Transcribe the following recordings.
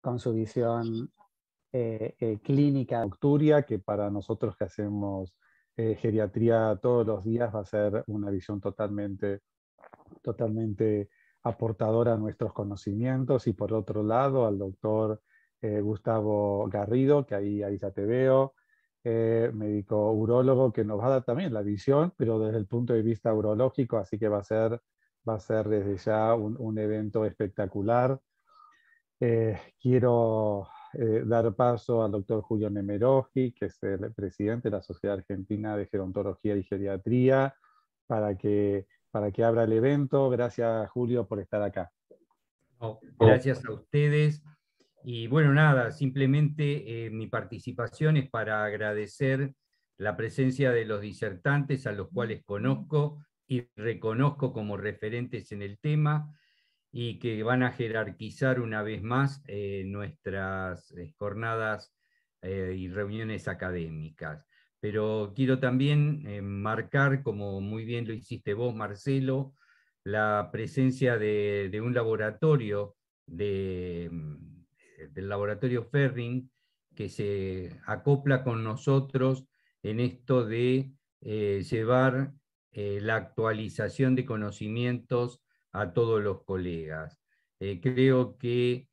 con su visión clínica nocturia, que para nosotros que hacemos geriatría todos los días va a ser una visión totalmente aportadora a nuestros conocimientos. Y por otro lado, al doctor Gustavo Garrido, que ahí ya te veo, médico urólogo, que nos va a dar también la visión, pero desde el punto de vista urológico, así que va a ser desde ya un evento espectacular. Quiero dar paso al doctor Julio Nemerogi, que es el presidente de la Sociedad Argentina de Gerontología y Geriatría, para que abra el evento. Gracias, Julio, por estar acá. No, gracias a ustedes. Y bueno, nada, simplemente mi participación es para agradecer la presencia de los disertantes, a los cuales conozco y reconozco como referentes en el tema, y que van a jerarquizar una vez más nuestras jornadas y reuniones académicas. Pero quiero también marcar, como muy bien lo hiciste vos, Marcelo, la presencia de un laboratorio, del laboratorio Ferring, que se acopla con nosotros en esto de llevar la actualización de conocimientos a todos los colegas. Creo que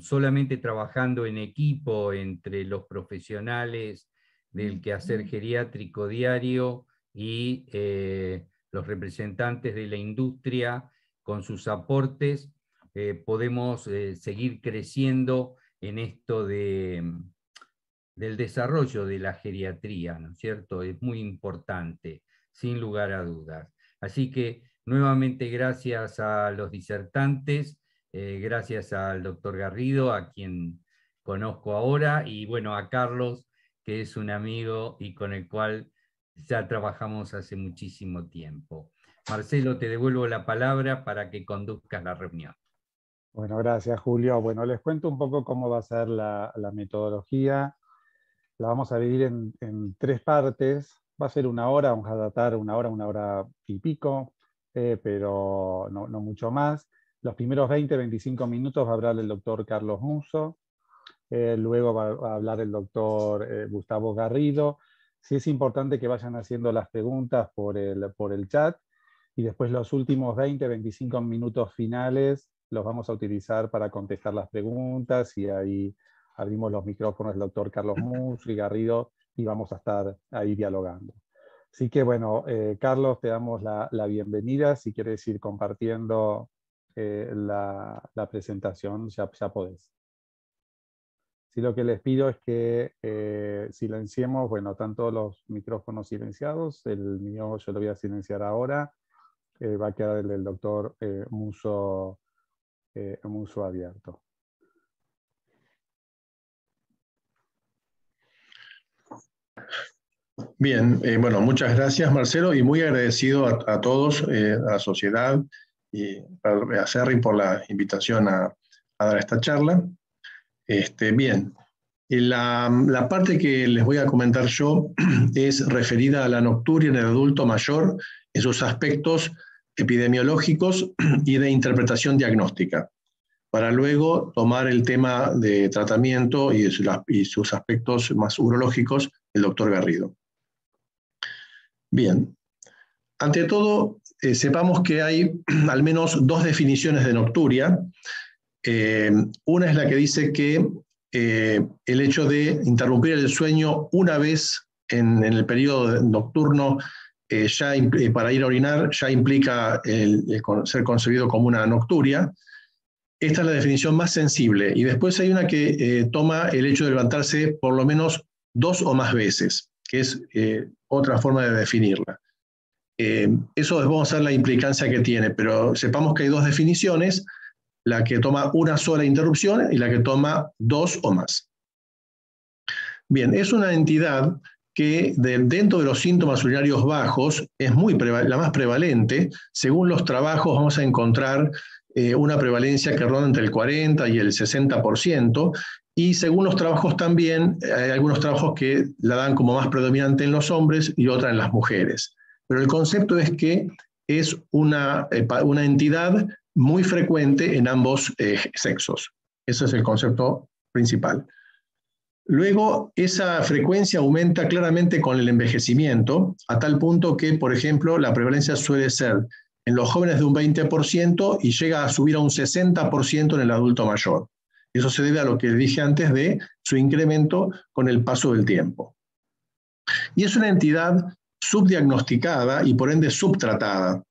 solamente trabajando en equipo entre los profesionales del quehacer geriátrico diario y los representantes de la industria con sus aportes, podemos seguir creciendo en esto del desarrollo de la geriatría, ¿no es cierto? Es muy importante, sin lugar a dudas. Así que nuevamente gracias a los disertantes, gracias al doctor Garrido, a quien conozco ahora, y bueno, a Carlos, que es un amigo y con el cual ya trabajamos hace muchísimo tiempo. Marcelo, te devuelvo la palabra para que conduzcas la reunión. Bueno, gracias, Julio. Bueno, les cuento un poco cómo va a ser la metodología. La vamos a dividir en 3 partes. Va a ser una hora, vamos a datar una hora y pico, pero no mucho más. Los primeros 20-25 minutos va a hablar el doctor Carlos Musso, luego va a hablar el doctor Gustavo Garrido. Sí es importante que vayan haciendo las preguntas por el chat, y después los últimos 20-25 minutos finales los vamos a utilizar para contestar las preguntas, y ahí abrimos los micrófonos del doctor Carlos Musso y Garrido y vamos a estar ahí dialogando. Así que bueno, Carlos, te damos la bienvenida. Si quieres ir compartiendo la presentación, ya podés. Sí, lo que les pido es que silenciemos, bueno, están todos los micrófonos silenciados, el mío yo lo voy a silenciar ahora, va a quedar el del doctor Musso abierto. Bien, bueno, muchas gracias, Marcelo, y muy agradecido a todos, a la sociedad y a Serri por la invitación a dar esta charla. Bien, la parte que les voy a comentar yo es referida a la nocturia en el adulto mayor en sus aspectos epidemiológicos y de interpretación diagnóstica, para luego tomar el tema de tratamiento y sus aspectos más urológicos el doctor Garrido. Bien, ante todo, sepamos que hay al menos 2 definiciones de nocturia. Una es la que dice que el hecho de interrumpir el sueño una vez en el periodo nocturno para ir a orinar ya implica ser concebido como una nocturia. Esta es la definición más sensible. Y después hay una que toma el hecho de levantarse por lo menos 2 o más veces, que es otra forma de definirla. Eso vamos a ver la implicancia que tiene, pero sepamos que hay 2 definiciones, la que toma una sola interrupción y la que toma 2 o más. Bien, es una entidad que dentro de los síntomas urinarios bajos es la más prevalente. Según los trabajos vamos a encontrar una prevalencia que ronda entre el 40 y el 60%, y según los trabajos también hay algunos trabajos que la dan como más predominante en los hombres y otra en las mujeres. Pero el concepto es que es una entidad muy frecuente en ambos sexos. Ese es el concepto principal. Luego, esa frecuencia aumenta claramente con el envejecimiento, a tal punto que, por ejemplo, la prevalencia suele ser en los jóvenes de un 20% y llega a subir a un 60% en el adulto mayor. Eso se debe a lo que dije antes de su incremento con el paso del tiempo. Y es una entidad subdiagnosticada y por ende subtratada.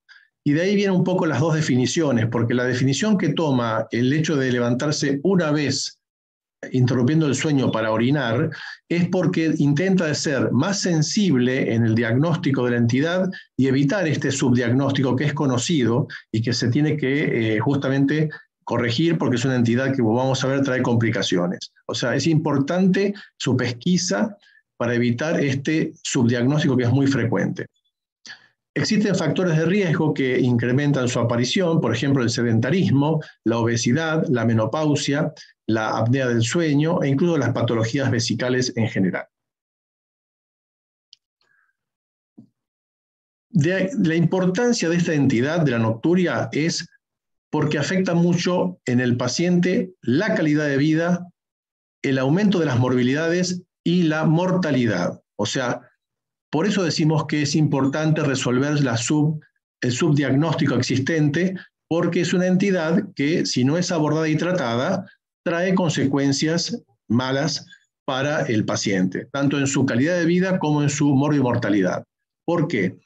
Y de ahí vienen un poco las dos definiciones, porque la definición que toma el hecho de levantarse una vez interrumpiendo el sueño para orinar, es porque intenta ser más sensible en el diagnóstico de la entidad y evitar este subdiagnóstico que es conocido y que se tiene que justamente corregir porque es una entidad que, como vamos a ver, trae complicaciones. O sea, es importante su pesquisa para evitar este subdiagnóstico que es muy frecuente. Existen factores de riesgo que incrementan su aparición, por ejemplo, el sedentarismo, la obesidad, la menopausia, la apnea del sueño e incluso las patologías vesicales en general. La importancia de esta entidad, de la nocturia, es porque afecta mucho en el paciente la calidad de vida, el aumento de las morbilidades y la mortalidad. O sea, por eso decimos que es importante resolver el subdiagnóstico existente, porque es una entidad que, si no es abordada y tratada, trae consecuencias malas para el paciente, tanto en su calidad de vida como en su morbimortalidad. ¿Por qué?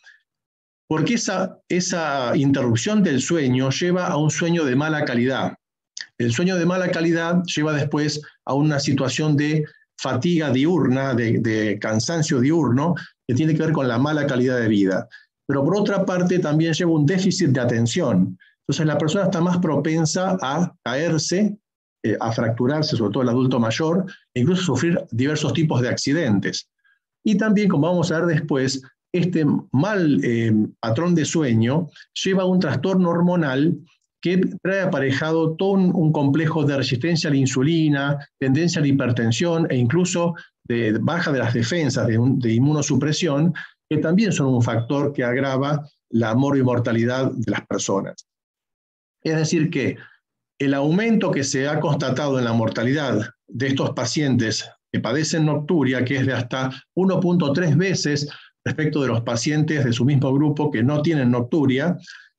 Porque esa interrupción del sueño lleva a un sueño de mala calidad. El sueño de mala calidad lleva después a una situación de fatiga diurna, de cansancio diurno, que tiene que ver con la mala calidad de vida. Pero por otra parte también lleva un déficit de atención. Entonces la persona está más propensa a caerse, a fracturarse, sobre todo el adulto mayor, e incluso sufrir diversos tipos de accidentes. Y también, como vamos a ver después, este mal patrón de sueño lleva a un trastorno hormonal que trae aparejado todo un complejo de resistencia a la insulina, tendencia a la hipertensión e incluso de baja de las defensas, de inmunosupresión, que también son un factor que agrava la morbimortalidad de las personas. Es decir que el aumento que se ha constatado en la mortalidad de estos pacientes que padecen nocturia, que es de hasta 1.3 veces respecto de los pacientes de su mismo grupo que no tienen nocturia,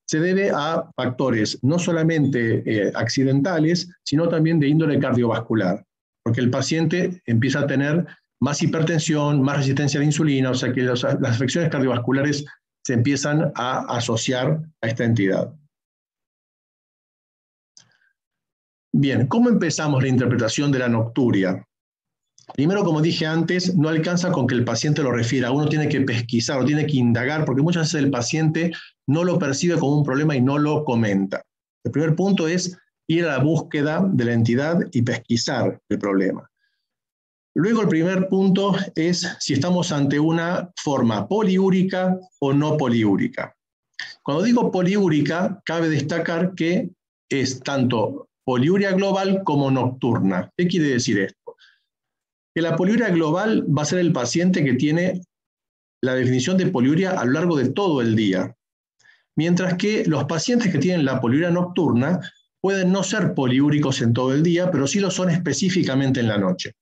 se debe a factores no solamente accidentales, sino también de índole cardiovascular, porque el paciente empieza a tener más hipertensión, más resistencia a la insulina, o sea que las afecciones cardiovasculares se empiezan a asociar a esta entidad. Bien, ¿cómo empezamos la interpretación de la nocturia? Primero, como dije antes, no alcanza con que el paciente lo refiera, uno tiene que pesquisar, tiene que indagar, porque muchas veces el paciente no lo percibe como un problema y no lo comenta. El primer punto es ir a la búsqueda de la entidad y pesquisar el problema. Luego, el primer punto es si estamos ante una forma poliúrica o no poliúrica. Cuando digo poliúrica, cabe destacar que es tanto poliuria global como nocturna. ¿Qué quiere decir esto? Que la poliuria global va a ser el paciente que tiene la definición de poliuria a lo largo de todo el día, mientras que los pacientes que tienen la poliuria nocturna pueden no ser poliúricos en todo el día, pero sí lo son específicamente en la noche.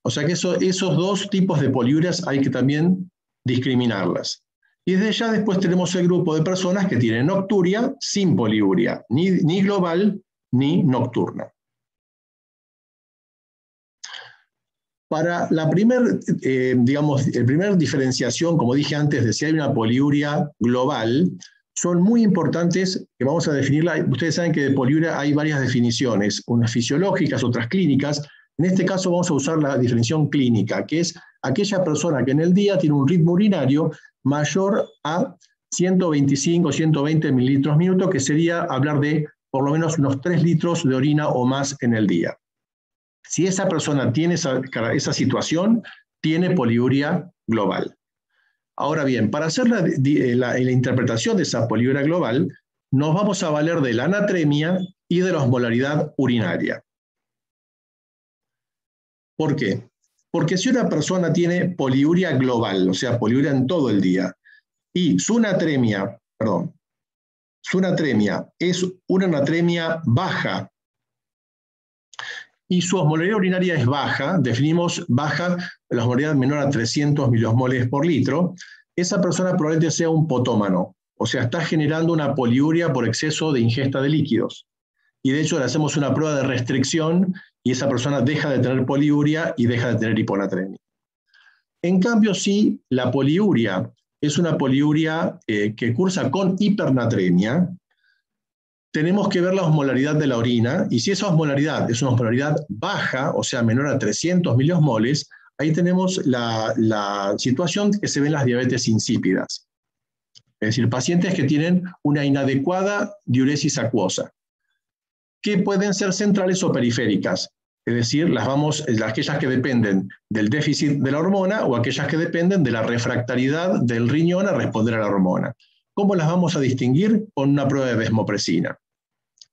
O sea que esos dos tipos de poliurias hay que también discriminarlas. Y desde ya después tenemos el grupo de personas que tienen nocturia sin poliuria, ni global ni nocturna. Para la primer diferenciación, como dije antes, de si hay una poliuria global, son muy importantes, que vamos a definirla. Ustedes saben que de poliuria hay varias definiciones, unas fisiológicas, otras clínicas. En este caso vamos a usar la definición clínica, que es aquella persona que en el día tiene un ritmo urinario mayor a 125 o 120 mililitros minuto, que sería hablar de por lo menos unos 3 litros de orina o más en el día. Si esa persona tiene esa situación, tiene poliuria global. Ahora bien, para hacer la interpretación de esa poliuria global, nos vamos a valer de la anatremia y de la osmolaridad urinaria. ¿Por qué? Porque si una persona tiene poliuria global, o sea, poliuria en todo el día, y su anatremia es una anatremia baja, y su osmolaridad urinaria es baja, definimos baja, la osmolaridad menor a 300 miliosmoles por litro, esa persona probablemente sea un potómano, o sea, está generando una poliuria por exceso de ingesta de líquidos. Y de hecho le hacemos una prueba de restricción y esa persona deja de tener poliuria y deja de tener hiponatremia. En cambio, si la poliuria es una poliuria que cursa con hipernatremia, tenemos que ver la osmolaridad de la orina, y si esa osmolaridad es una osmolaridad baja, o sea, menor a 300 miliosmoles, ahí tenemos la situación que se ve en las diabetes insípidas. Es decir, pacientes que tienen una inadecuada diuresis acuosa, que pueden ser centrales o periféricas, es decir, aquellas que dependen del déficit de la hormona o aquellas que dependen de la refractariedad del riñón a responder a la hormona. ¿Cómo las vamos a distinguir? Con una prueba de desmopresina.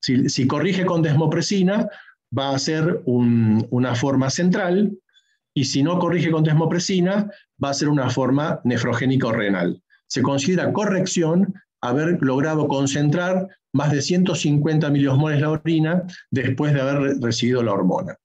Si corrige con desmopresina, va a ser una forma central, y si no corrige con desmopresina, va a ser una forma nefrogénico-renal. Se considera corrección haber logrado concentrar más de 150 miliosmoles la orina después de haber recibido la hormona.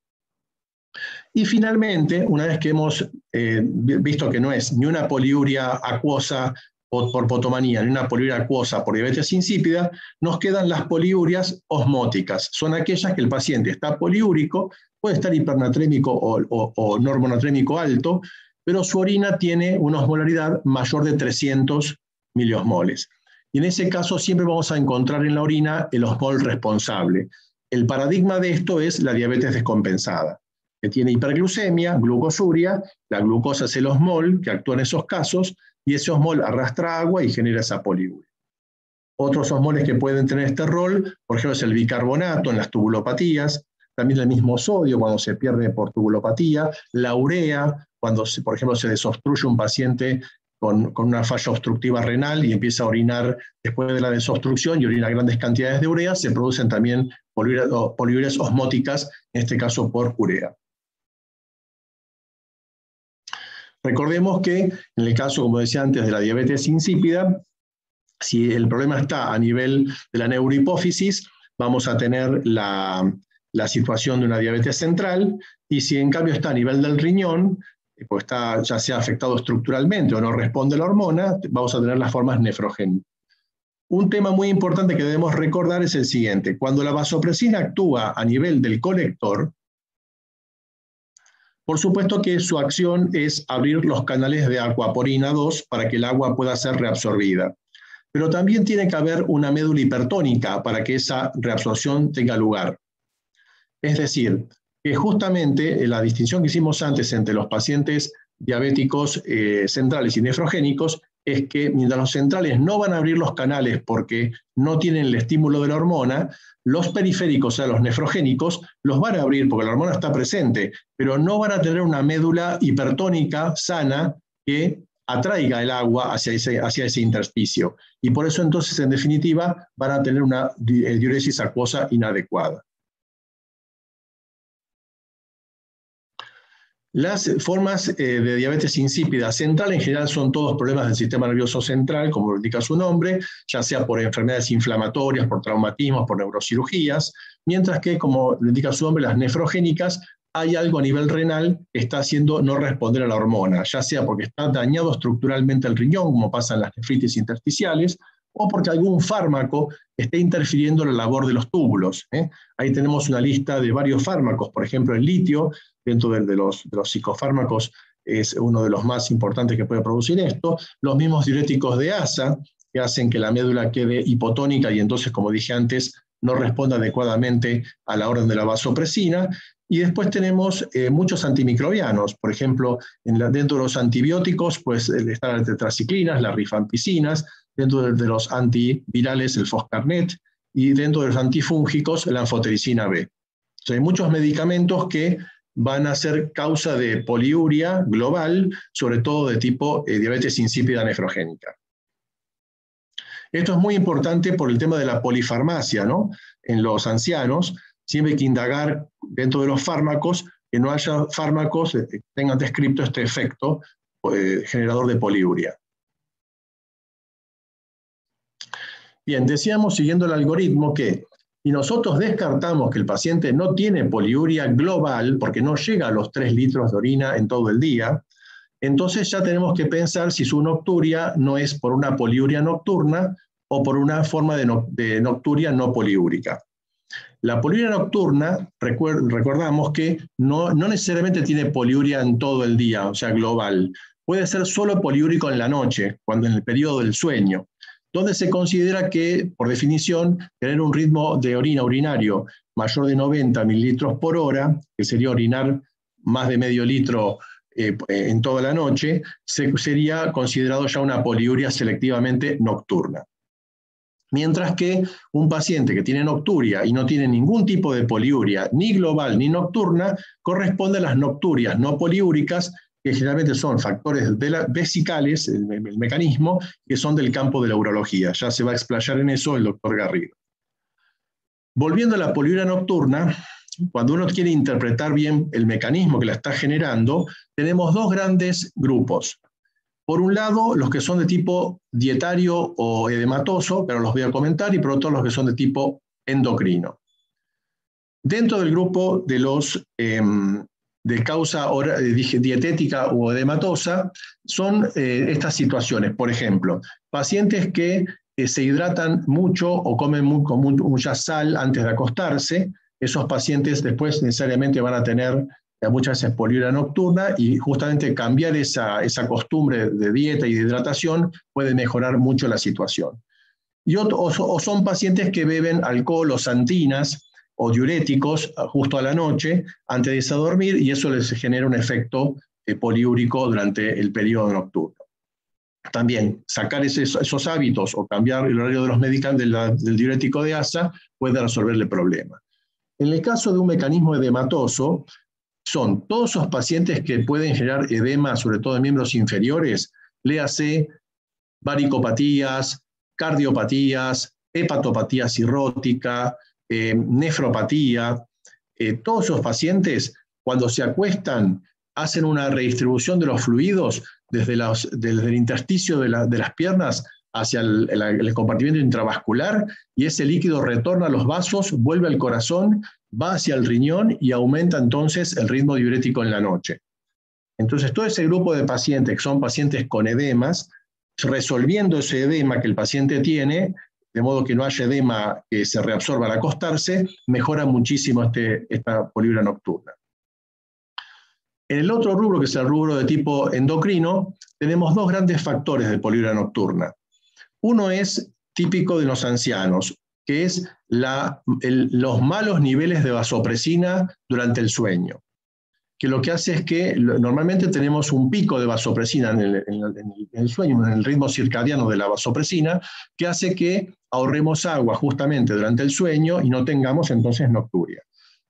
Y finalmente, una vez que hemos visto que no es ni una poliuria acuosa por potomanía, ni una poliuria acuosa por diabetes insípida, nos quedan las poliurias osmóticas. Son aquellas que el paciente está poliúrico, puede estar hipernatrémico o normonatrémico alto, pero su orina tiene una osmolaridad mayor de 300 miliosmoles. Y en ese caso siempre vamos a encontrar en la orina el osmol responsable. El paradigma de esto es la diabetes descompensada, que tiene hiperglucemia, glucosuria, la glucosa es el osmol que actúa en esos casos, y ese osmol arrastra agua y genera esa poliuria. Otros osmoles que pueden tener este rol, por ejemplo, es el bicarbonato en las tubulopatías, también el mismo sodio cuando se pierde por tubulopatía, la urea, cuando, por ejemplo, se desobstruye un paciente con una falla obstructiva renal y empieza a orinar después de la desobstrucción y orina grandes cantidades de urea, se producen también poliurias osmóticas, en este caso por urea. Recordemos que en el caso, como decía antes, de la diabetes insípida, si el problema está a nivel de la neurohipófisis, vamos a tener la situación de una diabetes central, y si en cambio está a nivel del riñón, pues está ya sea afectado estructuralmente o no responde a la hormona, vamos a tener las formas nefrogénicas. Un tema muy importante que debemos recordar es el siguiente: cuando la vasopresina actúa a nivel del colector, por supuesto que su acción es abrir los canales de aquaporina 2 para que el agua pueda ser reabsorbida. Pero también tiene que haber una médula hipertónica para que esa reabsorción tenga lugar. Es decir, que justamente la distinción que hicimos antes entre los pacientes diabéticos centrales y nefrogénicos es que mientras los centrales no van a abrir los canales porque no tienen el estímulo de la hormona, los periféricos, o sea, los nefrogénicos, los van a abrir porque la hormona está presente, pero no van a tener una médula hipertónica sana que atraiga el agua hacia ese intersticio. Y por eso entonces, en definitiva, van a tener una diuresis acuosa inadecuada. Las formas de diabetes insípida central en general son todos problemas del sistema nervioso central, como lo indica su nombre, ya sea por enfermedades inflamatorias, por traumatismos, por neurocirugías, mientras que, como lo indica su nombre, las nefrogénicas, hay algo a nivel renal que está haciendo no responder a la hormona, ya sea porque está dañado estructuralmente el riñón, como pasa en las nefritis intersticiales, o porque algún fármaco esté interfiriendo en la labor de los túbulos. Ahí tenemos una lista de varios fármacos, por ejemplo el litio, dentro de los psicofármacos es uno de los más importantes que puede producir esto, los mismos diuréticos de asa, que hacen que la médula quede hipotónica y entonces, como dije antes, no responda adecuadamente a la orden de la vasopresina. Y después tenemos muchos antimicrobianos, por ejemplo, dentro de los antibióticos pues están las tetraciclinas, las rifampicinas, dentro de los antivirales el foscarnet, y dentro de los antifúngicos la anfotericina B. O sea, hay muchos medicamentos que van a ser causa de poliuria global, sobre todo de tipo diabetes insípida nefrogénica. Esto es muy importante por el tema de la polifarmacia, ¿no? En los ancianos siempre hay que indagar dentro de los fármacos que no haya fármacos que tengan descrito este efecto generador de poliuria. Bien, decíamos, siguiendo el algoritmo, que y nosotros descartamos que el paciente no tiene poliuria global, porque no llega a los 3 litros de orina en todo el día, entonces ya tenemos que pensar si su nocturia no es por una poliuria nocturna o por una forma de nocturia no poliúrica. La poliuria nocturna, recordamos que no necesariamente tiene poliuria en todo el día, o sea, global. Puede ser solo poliúrico en la noche, cuando en el periodo del sueño, donde se considera que, por definición, tener un ritmo de orina urinario mayor de 90 mililitros por hora, que sería orinar más de medio litro en toda la noche, sería considerado ya una poliuria selectivamente nocturna. Mientras que un paciente que tiene nocturia y no tiene ningún tipo de poliuria, ni global ni nocturna, corresponde a las nocturias no poliúricas, que generalmente son factores vesicales, el mecanismo, que son del campo de la urología. Ya se va a explayar en eso el doctor Garrido. Volviendo a la poliuria nocturna, cuando uno quiere interpretar bien el mecanismo que la está generando, tenemos 2 grandes grupos. Por un lado, los que son de tipo dietario o edematoso, pero los voy a comentar, y por otro, los que son de tipo endocrino. Dentro del grupo de los de causa dietética o edematosa, son estas situaciones. Por ejemplo, pacientes que se hidratan mucho o comen con mucha sal antes de acostarse. Esos pacientes después necesariamente van a tener muchas veces poliuria nocturna, y justamente cambiar esa costumbre de dieta y de hidratación puede mejorar mucho la situación. O son pacientes que beben alcohol o santinas o diuréticos justo a la noche antes de irse a dormir, y eso les genera un efecto poliúrico durante el periodo nocturno. También sacar esos hábitos o cambiar el horario de los medicamentos del diurético de asa puede resolverle el problema. En el caso de un mecanismo edematoso, son todos esos pacientes que pueden generar edema, sobre todo en miembros inferiores, léase varicopatías, cardiopatías, hepatopatía cirrótica, nefropatía. Todos esos pacientes, cuando se acuestan, hacen una redistribución de los fluidos desde el intersticio de las piernas hacia el compartimento intravascular, y ese líquido retorna a los vasos, vuelve al corazón, va hacia el riñón y aumenta entonces el ritmo diurético en la noche. Entonces todo ese grupo de pacientes que son pacientes con edemas, resolviendo ese edema que el paciente tiene, de modo que no haya edema que se reabsorba al acostarse, mejora muchísimo esta poliuria nocturna. En el otro rubro, que es el rubro de tipo endocrino, tenemos 2 grandes factores de poliuria nocturna. Uno es típico de los ancianos, que es los malos niveles de vasopresina durante el sueño, que lo que hace es que normalmente tenemos un pico de vasopresina en el sueño, en el ritmo circadiano de la vasopresina, que hace que ahorremos agua justamente durante el sueño y no tengamos entonces nocturia.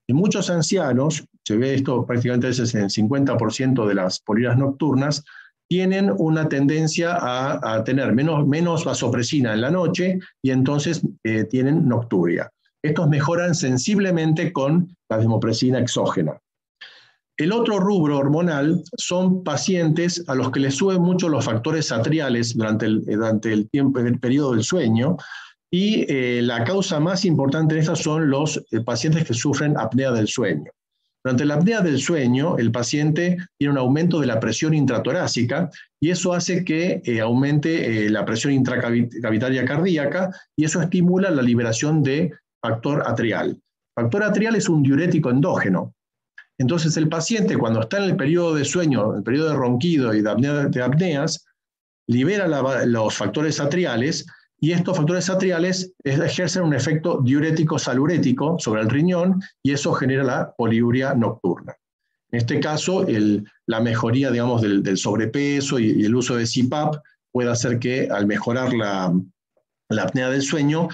En muchos ancianos, se ve esto prácticamente a veces en el 50% de las poliurias nocturnas, tienen una tendencia a tener menos vasopresina en la noche, y entonces tienen nocturia. Estos mejoran sensiblemente con la desmopresina exógena. El otro rubro hormonal son pacientes a los que les suben mucho los factores atriales durante el periodo del sueño, y la causa más importante de estas son los pacientes que sufren apnea del sueño. Durante la apnea del sueño, el paciente tiene un aumento de la presión intratorácica, y eso hace que aumente la presión intracavitaria cardíaca, y eso estimula la liberación de factor atrial. Factor atrial es un diurético endógeno. Entonces el paciente, cuando está en el periodo de sueño, el periodo de ronquido y de apneas, libera los factores atriales, y estos factores atriales ejercen un efecto diurético salurético sobre el riñón, y eso genera la poliuria nocturna. En este caso, la mejoría, digamos, del sobrepeso y el uso de CPAP puede hacer que, al mejorar la apnea del sueño,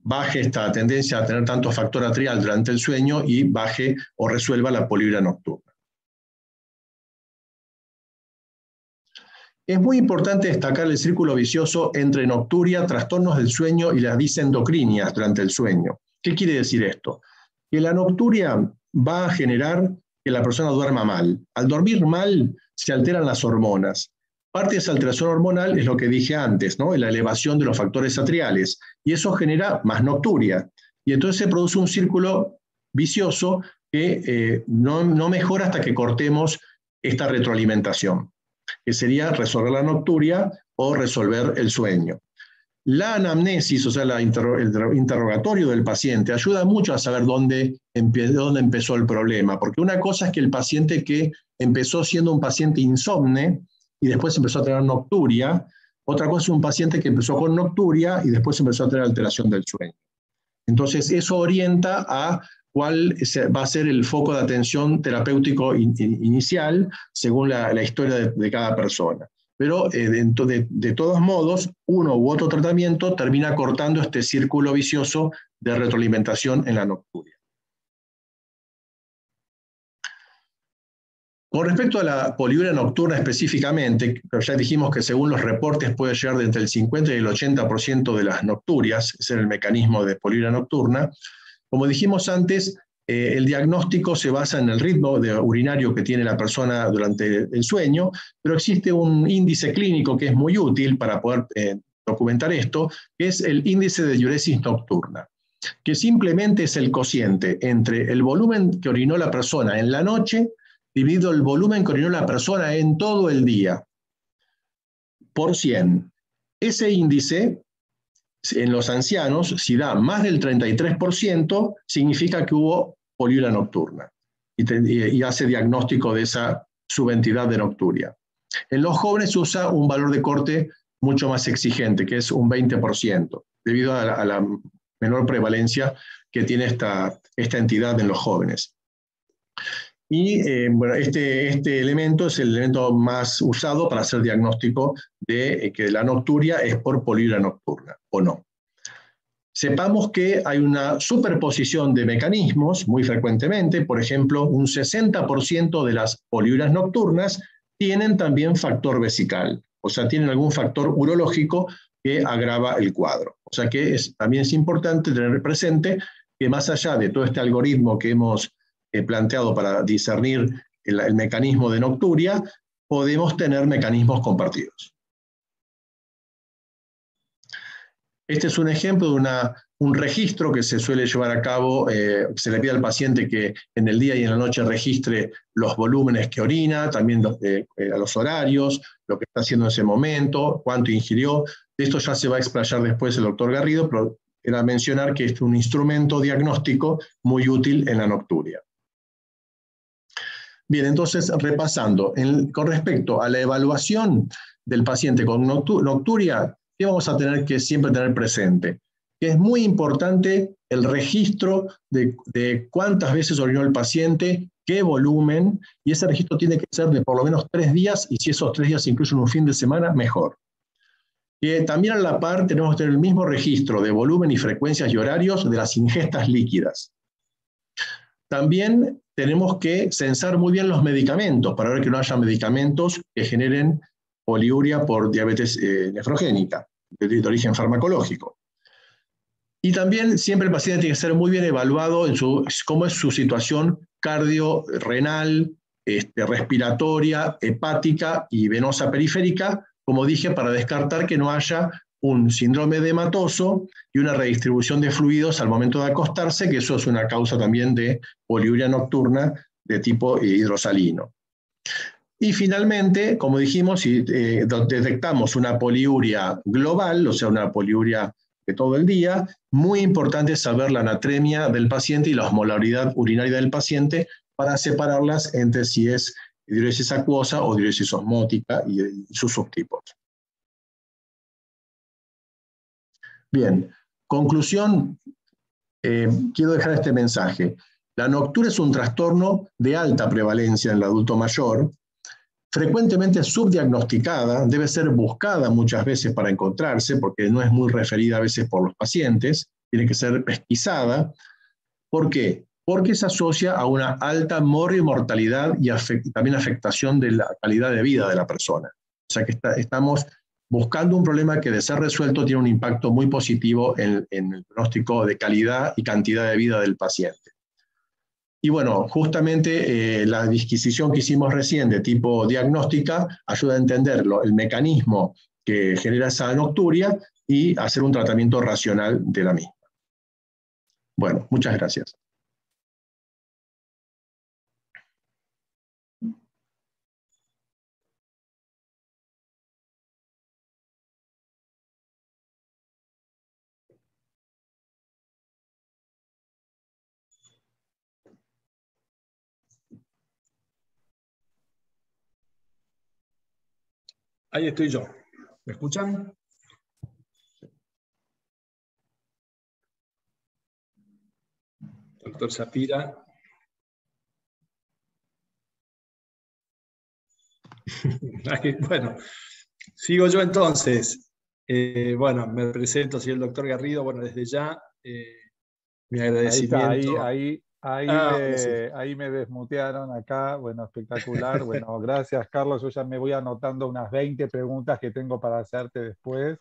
baje esta tendencia a tener tanto factor atrial durante el sueño y baje o resuelva la poliuria nocturna. Es muy importante destacar el círculo vicioso entre nocturia, trastornos del sueño y las disendocrinias durante el sueño. ¿Qué quiere decir esto? Que la nocturia va a generar que la persona duerma mal. Al dormir mal se alteran las hormonas. Parte de esa alteración hormonal es lo que dije antes, ¿no? La elevación de los factores atriales, y eso genera más nocturia. y entonces se produce un círculo vicioso que no mejora hasta que cortemos esta retroalimentación, que sería resolver la nocturia o resolver el sueño. La anamnesis, o sea, el interrogatorio del paciente, ayuda mucho a saber dónde empezó el problema, porque una cosa es que el paciente que empezó siendo un paciente insomne y después empezó a tener nocturia, otra cosa es un paciente que empezó con nocturia y después empezó a tener alteración del sueño. Entonces, eso orienta a cuál va a ser el foco de atención terapéutico inicial según la historia de cada persona. Pero de todos modos, uno u otro tratamiento termina cortando este círculo vicioso de retroalimentación en la nocturia. Con respecto a la poliuria nocturna específicamente, ya dijimos que según los reportes puede llegar de entre el 50 y el 80% de las nocturias, ese es el mecanismo de poliuria nocturna. Como dijimos antes, el diagnóstico se basa en el ritmo urinario que tiene la persona durante el sueño, pero existe un índice clínico que es muy útil para poder documentar esto, que es el índice de diuresis nocturna, que simplemente es el cociente entre el volumen que orinó la persona en la noche dividido el volumen que orinó la persona en todo el día, por 100. Ese índice, en los ancianos, si da más del 33%, significa que hubo poliuria nocturna y hace diagnóstico de esa subentidad de nocturia. En los jóvenes se usa un valor de corte mucho más exigente, que es un 20%, debido a la menor prevalencia que tiene esta entidad en los jóvenes. Y bueno, este elemento es el elemento más usado para hacer diagnóstico de que la nocturia es por poliuria nocturna, o no. Sepamos que hay una superposición de mecanismos muy frecuentemente. Por ejemplo, un 60% de las poliurias nocturnas tienen también factor vesical, o sea, tienen algún factor urológico que agrava el cuadro. O sea que también es importante tener presente que más allá de todo este algoritmo que hemos planteado para discernir el mecanismo de nocturia, podemos tener mecanismos compartidos. Este es un ejemplo de un registro que se suele llevar a cabo, se le pide al paciente que en el día y en la noche registre los volúmenes que orina, también a los horarios, lo que está haciendo en ese momento, cuánto ingirió. De esto ya se va a explayar después el doctor Garrido, pero era mencionar que es un instrumento diagnóstico muy útil en la nocturia. Bien, entonces repasando, con respecto a la evaluación del paciente con nocturia, ¿qué vamos a tener que siempre tener presente? Que es muy importante el registro de cuántas veces orinó el paciente, qué volumen, y ese registro tiene que ser de por lo menos 3 días, y si esos 3 días incluyen un fin de semana, mejor. También a la par tenemos que tener el mismo registro de volumen y frecuencias y horarios de las ingestas líquidas. También tenemos que censar muy bien los medicamentos para ver que no haya medicamentos que generen poliuria por diabetes nefrogénica, de origen farmacológico. Y también siempre el paciente tiene que ser muy bien evaluado en cómo es su situación cardiorrenal, respiratoria, hepática y venosa periférica, como dije, para descartar que no haya un síndrome edematoso y una redistribución de fluidos al momento de acostarse, que eso es una causa también de poliuria nocturna de tipo hidrosalino. Y finalmente, como dijimos, si detectamos una poliuria global, o sea, una poliuria de todo el día, muy importante saber la anatremia del paciente y la osmolaridad urinaria del paciente para separarlas entre si es diuresis acuosa o diuresis osmótica y sus subtipos. Bien, conclusión, quiero dejar este mensaje. La nocturia es un trastorno de alta prevalencia en el adulto mayor, frecuentemente subdiagnosticada, debe ser buscada muchas veces para encontrarse, porque no es muy referida a veces por los pacientes, tiene que ser pesquisada. ¿Por qué? Porque se asocia a una alta mortalidad y también afectación de la calidad de vida de la persona. O sea que estamos buscando un problema que de ser resuelto tiene un impacto muy positivo en el pronóstico de calidad y cantidad de vida del paciente. Y bueno, justamente la disquisición que hicimos recién de tipo diagnóstica ayuda a entender el mecanismo que genera esa nocturia y hacer un tratamiento racional de la misma. Bueno, muchas gracias. Ahí estoy yo. ¿Me escuchan? Doctor Sapira. Bueno, sigo yo entonces. Bueno, me presento, soy el doctor Garrido. Bueno, desde ya, mi agradecimiento. Ahí me desmutearon acá. Bueno, espectacular. Bueno, gracias, Carlos. Yo ya me voy anotando unas 20 preguntas que tengo para hacerte después.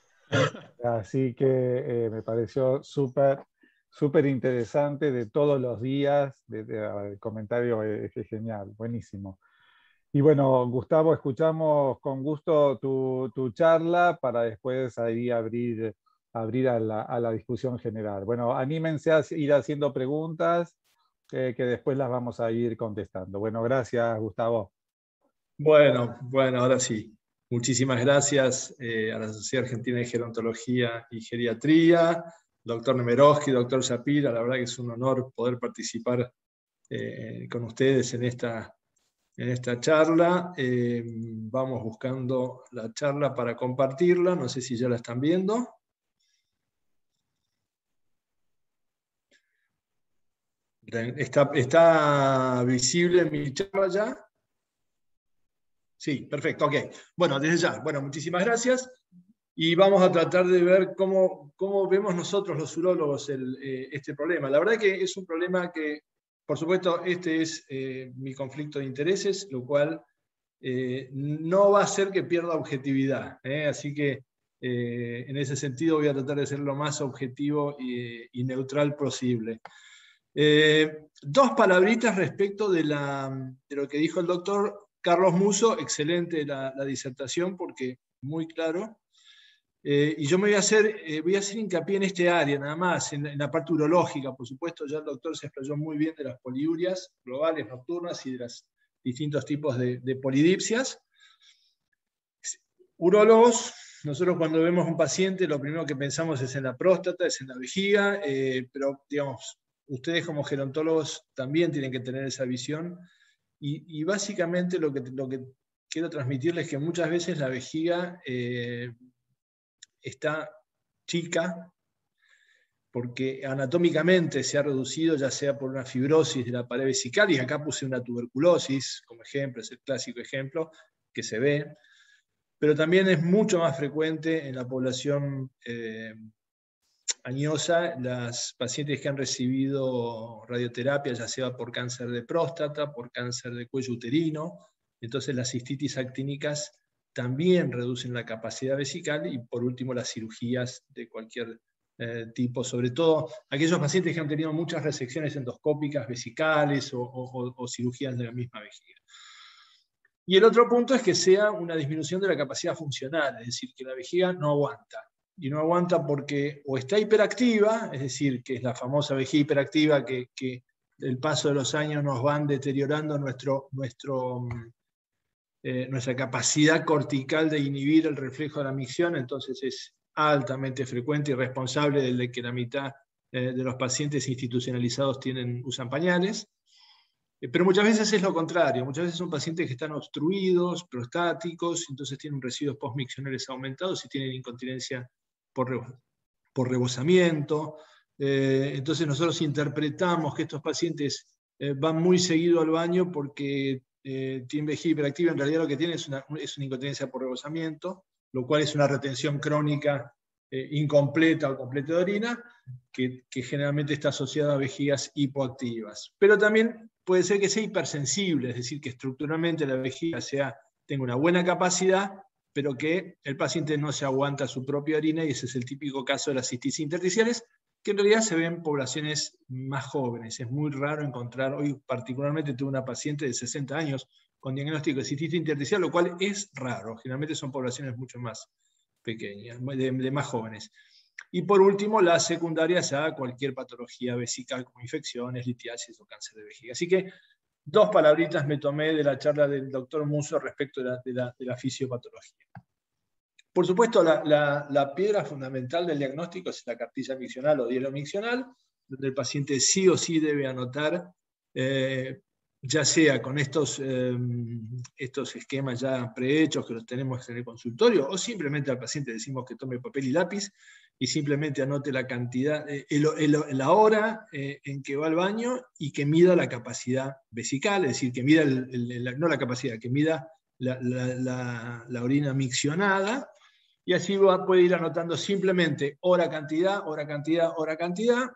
Así que me pareció súper interesante de todos los días. El comentario es genial, buenísimo. Y bueno, Gustavo, escuchamos con gusto tu charla para después ahí abrir a la discusión general. Bueno, anímense a ir haciendo preguntas que después las vamos a ir contestando. Bueno, gracias, Gustavo. Bueno, ahora sí. Muchísimas gracias a la Sociedad Argentina de Gerontología y Geriatría, doctor Nemerovsky, doctor Sapira. La verdad que es un honor poder participar con ustedes en esta charla. Vamos buscando la charla para compartirla. No sé si ya la están viendo. ¿Está visible mi charla ya? Sí, perfecto, ok. Bueno, desde ya, bueno, muchísimas gracias. Y vamos a tratar de ver cómo vemos nosotros los urólogos este problema. La verdad que es un problema que, por supuesto, este es mi conflicto de intereses, lo cual no va a hacer que pierda objetividad. Así que en ese sentido voy a tratar de ser lo más objetivo y neutral posible. Dos palabritas respecto de lo que dijo el doctor Carlos Musso. Excelente la disertación, porque muy claro. Y yo voy a hacer hincapié en este área, nada más, en la parte urológica. Por supuesto, ya el doctor se explayó muy bien de las poliurias globales, nocturnas y de los distintos tipos de polidipsias. Urólogos, nosotros cuando vemos a un paciente, lo primero que pensamos es en la próstata, es en la vejiga, pero digamos, ustedes como gerontólogos también tienen que tener esa visión. Y básicamente lo que quiero transmitirles es que muchas veces la vejiga está chica porque anatómicamente se ha reducido, ya sea por una fibrosis de la pared vesical, y acá puse una tuberculosis como ejemplo, es el clásico ejemplo que se ve, pero también es mucho más frecuente en la población añosa, las pacientes que han recibido radioterapia, ya sea por cáncer de próstata, por cáncer de cuello uterino. Entonces las cistitis actínicas también reducen la capacidad vesical, y por último las cirugías de cualquier tipo, sobre todo aquellos pacientes que han tenido muchas resecciones endoscópicas vesicales o cirugías de la misma vejiga. Y el otro punto es que sea una disminución de la capacidad funcional, es decir, que la vejiga no aguanta. Y no aguanta porque o está hiperactiva, es decir, que es la famosa vejiga hiperactiva que el paso de los años nos van deteriorando nuestra capacidad cortical de inhibir el reflejo de la micción, entonces es altamente frecuente y responsable de que la mitad de los pacientes institucionalizados usan pañales. Pero muchas veces es lo contrario, muchas veces son pacientes que están obstruidos, prostáticos, entonces tienen residuos postmiccionales aumentados y tienen incontinencia por rebosamiento. Entonces nosotros interpretamos que estos pacientes van muy seguido al baño porque tienen vejiga hiperactiva. En realidad lo que tienen es una incontinencia por rebosamiento, lo cual es una retención crónica incompleta o completa de orina, que generalmente está asociada a vejigas hipoactivas. Pero también puede ser que sea hipersensible, es decir, que estructuralmente la vejiga tenga una buena capacidad, pero que el paciente no se aguanta su propia orina, y ese es el típico caso de las cistitis intersticiales, que en realidad se ven en poblaciones más jóvenes. Es muy raro encontrar, hoy particularmente tuve una paciente de 60 años con diagnóstico de cistitis intersticial, lo cual es raro, generalmente son poblaciones mucho más pequeñas, de más jóvenes. Y por último, las secundarias a cualquier patología vesical como infecciones, litiasis o cáncer de vejiga. Así que 2 palabritas me tomé de la charla del doctor Musso respecto de la fisiopatología. Por supuesto, la piedra fundamental del diagnóstico es la cartilla miccional o diario miccional, donde el paciente sí o sí debe anotar, ya sea con estos esquemas ya prehechos que los tenemos en el consultorio, o simplemente al paciente decimos que tome papel y lápiz y simplemente anote la cantidad, la hora en que va al baño y que mida la capacidad vesical, es decir, que mida, no la capacidad, que mida la orina miccionada, y así puede ir anotando simplemente hora, cantidad, hora, cantidad, hora, cantidad.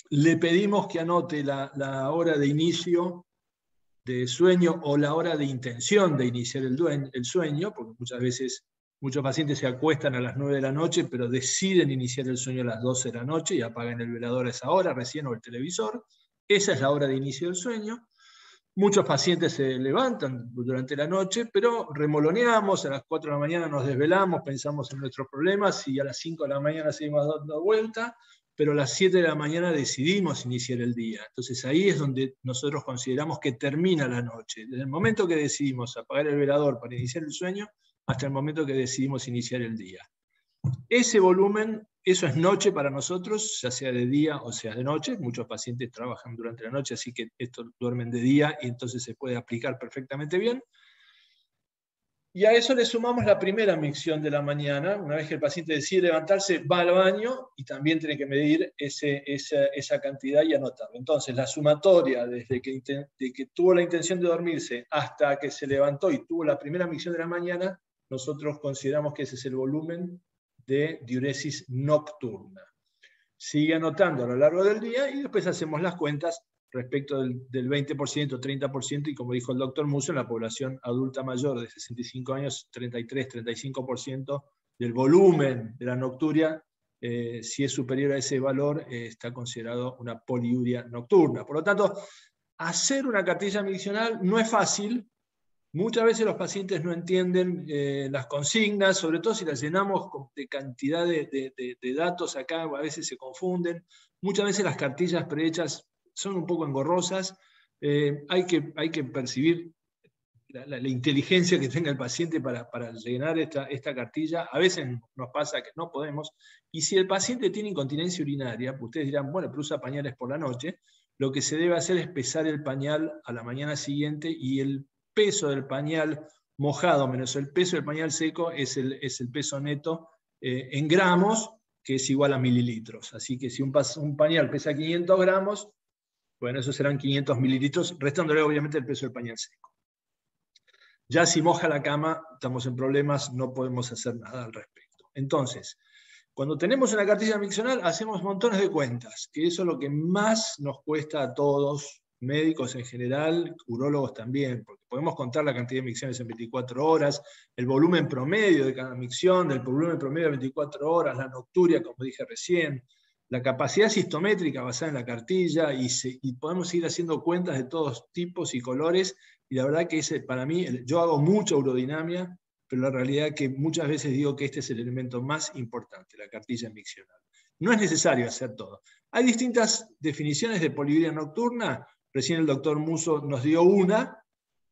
Le pedimos que anote la hora de inicio de sueño o la hora de intención de iniciar el sueño, porque muchas veces muchos pacientes se acuestan a las 9 de la noche, pero deciden iniciar el sueño a las 12 de la noche y apagan el velador a esa hora recién o el televisor. Esa es la hora de inicio del sueño. Muchos pacientes se levantan durante la noche, pero remoloneamos, a las 4 de la mañana nos desvelamos, pensamos en nuestros problemas y a las 5 de la mañana seguimos dando vuelta, pero a las 7 de la mañana decidimos iniciar el día. Entonces ahí es donde nosotros consideramos que termina la noche. Desde el momento que decidimos apagar el velador para iniciar el sueño, hasta el momento que decidimos iniciar el día. Ese volumen, eso es noche para nosotros, ya sea de día o sea de noche. Muchos pacientes trabajan durante la noche, así que estos duermen de día y entonces se puede aplicar perfectamente bien. Y a eso le sumamos la primera micción de la mañana. Una vez que el paciente decide levantarse, va al baño y también tiene que medir esa cantidad y anotarlo. Entonces, la sumatoria desde que tuvo la intención de dormirse hasta que se levantó y tuvo la primera micción de la mañana, nosotros consideramos que ese es el volumen de diuresis nocturna. Sigue anotando a lo largo del día y después hacemos las cuentas respecto del 20%, 30%, y como dijo el doctor Musso, en la población adulta mayor de 65 años, 33-35% del volumen de la nocturia, si es superior a ese valor, está considerado una poliuria nocturna. Por lo tanto, hacer una cartilla miccional no es fácil. Muchas veces los pacientes no entienden las consignas, sobre todo si las llenamos de cantidad de datos acá, a veces se confunden. Muchas veces las cartillas prehechas son un poco engorrosas. Hay que percibir la inteligencia que tenga el paciente para llenar esta cartilla. A veces nos pasa que no podemos. Y si el paciente tiene incontinencia urinaria, pues ustedes dirán, bueno, pero usa pañales por la noche. Lo que se debe hacer es pesar el pañal a la mañana siguiente, y el peso del pañal mojado menos el peso del pañal seco es el peso neto en gramos, que es igual a mililitros. Así que si un pañal pesa 500 gramos, bueno, esos serán 500 mililitros, restándole obviamente el peso del pañal seco. Ya si moja la cama, estamos en problemas, no podemos hacer nada al respecto. Entonces, cuando tenemos una cartilla miccional, hacemos montones de cuentas, que eso es lo que más nos cuesta a todos, médicos en general, urólogos también, porque podemos contar la cantidad de micciones en 24 horas, el volumen promedio de cada micción, del volumen promedio de 24 horas, la nocturia, como dije recién, la capacidad sistométrica basada en la cartilla, y podemos ir haciendo cuentas de todos tipos y colores, y la verdad que para mí, yo hago mucha urodinamia, pero la realidad es que muchas veces digo que este es el elemento más importante, la cartilla miccional. No es necesario hacer todo. Hay distintas definiciones de poliuria nocturna. Recién el doctor Musso nos dio una.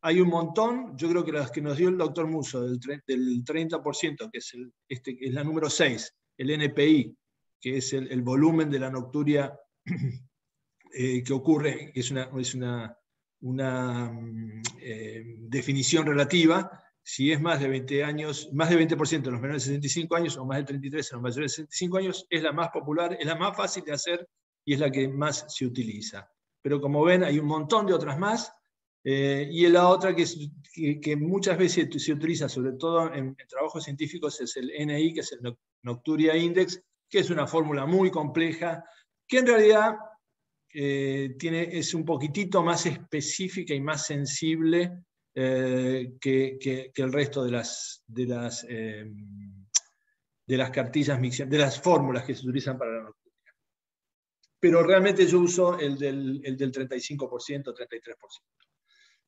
Hay un montón. Yo creo que las que nos dio el doctor Musso, del 30%, que es la número 6, el NPI, que es el volumen de la nocturia que ocurre, que es una definición relativa. Si es más de 20 años, más de 20% en los menores de 65 años o más de 33 en los mayores de 65 años, es la más popular, es la más fácil de hacer y es la que más se utiliza. Pero como ven, hay un montón de otras más, y la otra que muchas veces se utiliza, sobre todo en trabajos científicos, es el NI, que es el Nocturia Index, que es una fórmula muy compleja, que en realidad es un poquitito más específica y más sensible que el resto de las cartillas miccionales, de las fórmulas que se utilizan para la nocturia. Pero realmente yo uso el del 35%, 33%.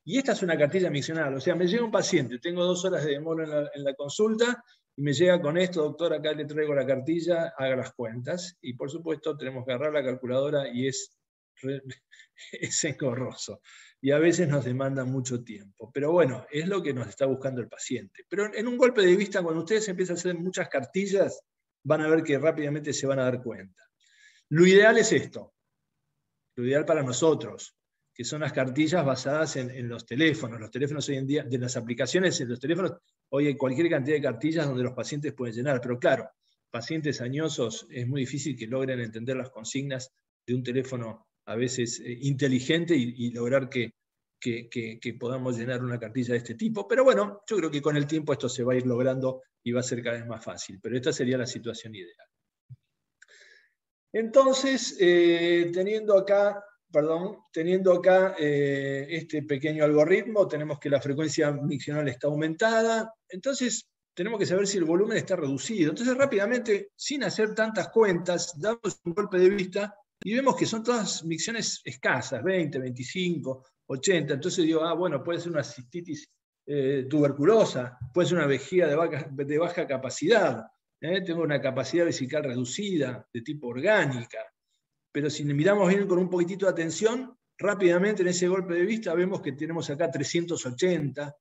Y esta es una cartilla miccional, o sea, me llega un paciente, tengo 2 horas de demora en la consulta, y me llega con esto, doctor, acá le traigo la cartilla, haga las cuentas, y por supuesto tenemos que agarrar la calculadora y es engorroso. Y a veces nos demanda mucho tiempo. Pero bueno, es lo que nos está buscando el paciente. Pero en un golpe de vista, cuando ustedes empiezan a hacer muchas cartillas, van a ver que rápidamente se van a dar cuenta. Lo ideal es esto. Lo ideal para nosotros, que son las cartillas basadas en los teléfonos. Los teléfonos hoy en día, de las aplicaciones en los teléfonos, hoy hay cualquier cantidad de cartillas donde los pacientes pueden llenar. Pero claro, pacientes añosos es muy difícil que logren entender las consignas de un teléfono a veces inteligente y lograr que podamos llenar una cartilla de este tipo. Pero bueno, yo creo que con el tiempo esto se va a ir logrando y va a ser cada vez más fácil. Pero esta sería la situación ideal. Entonces, teniendo acá este pequeño algoritmo, tenemos que la frecuencia miccional está aumentada. Entonces, tenemos que saber si el volumen está reducido. Entonces, rápidamente, sin hacer tantas cuentas, damos un golpe de vista y vemos que son todas micciones escasas, 20, 25, 80. Entonces digo, bueno, puede ser una cistitis tuberculosa, puede ser una vejiga de baja capacidad, tengo una capacidad vesical reducida, de tipo orgánica. Pero si miramos bien con un poquitito de atención, rápidamente en ese golpe de vista vemos que tenemos acá 380,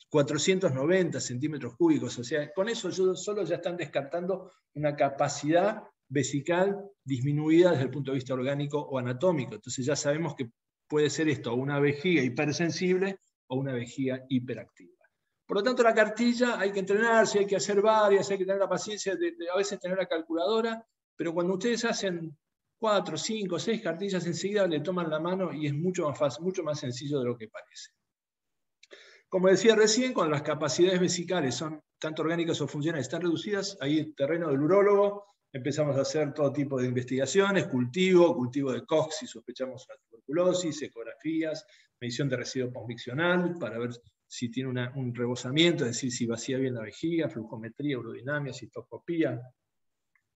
490 centímetros cúbicos. O sea, con eso solo ya están descartando una capacidad vesical disminuida desde el punto de vista orgánico o anatómico. Entonces ya sabemos que puede ser esto, una vejiga hipersensible o una vejiga hiperactiva. Por lo tanto, la cartilla hay que entrenarse, hay que hacer varias, hay que tener la paciencia de a veces tener la calculadora, pero cuando ustedes hacen 4, 5, 6 cartillas, enseguida le toman la mano y es mucho más fácil, mucho más sencillo de lo que parece. Como decía recién, cuando las capacidades vesicales son tanto orgánicas o funcionales están reducidas, ahí el terreno del urólogo, empezamos a hacer todo tipo de investigaciones, cultivo de Koch si sospechamos una tuberculosis, ecografías, medición de residuo postmiccional para ver si tiene un rebosamiento, es decir, si vacía bien la vejiga, flujometría, urodinamia, cistoscopía,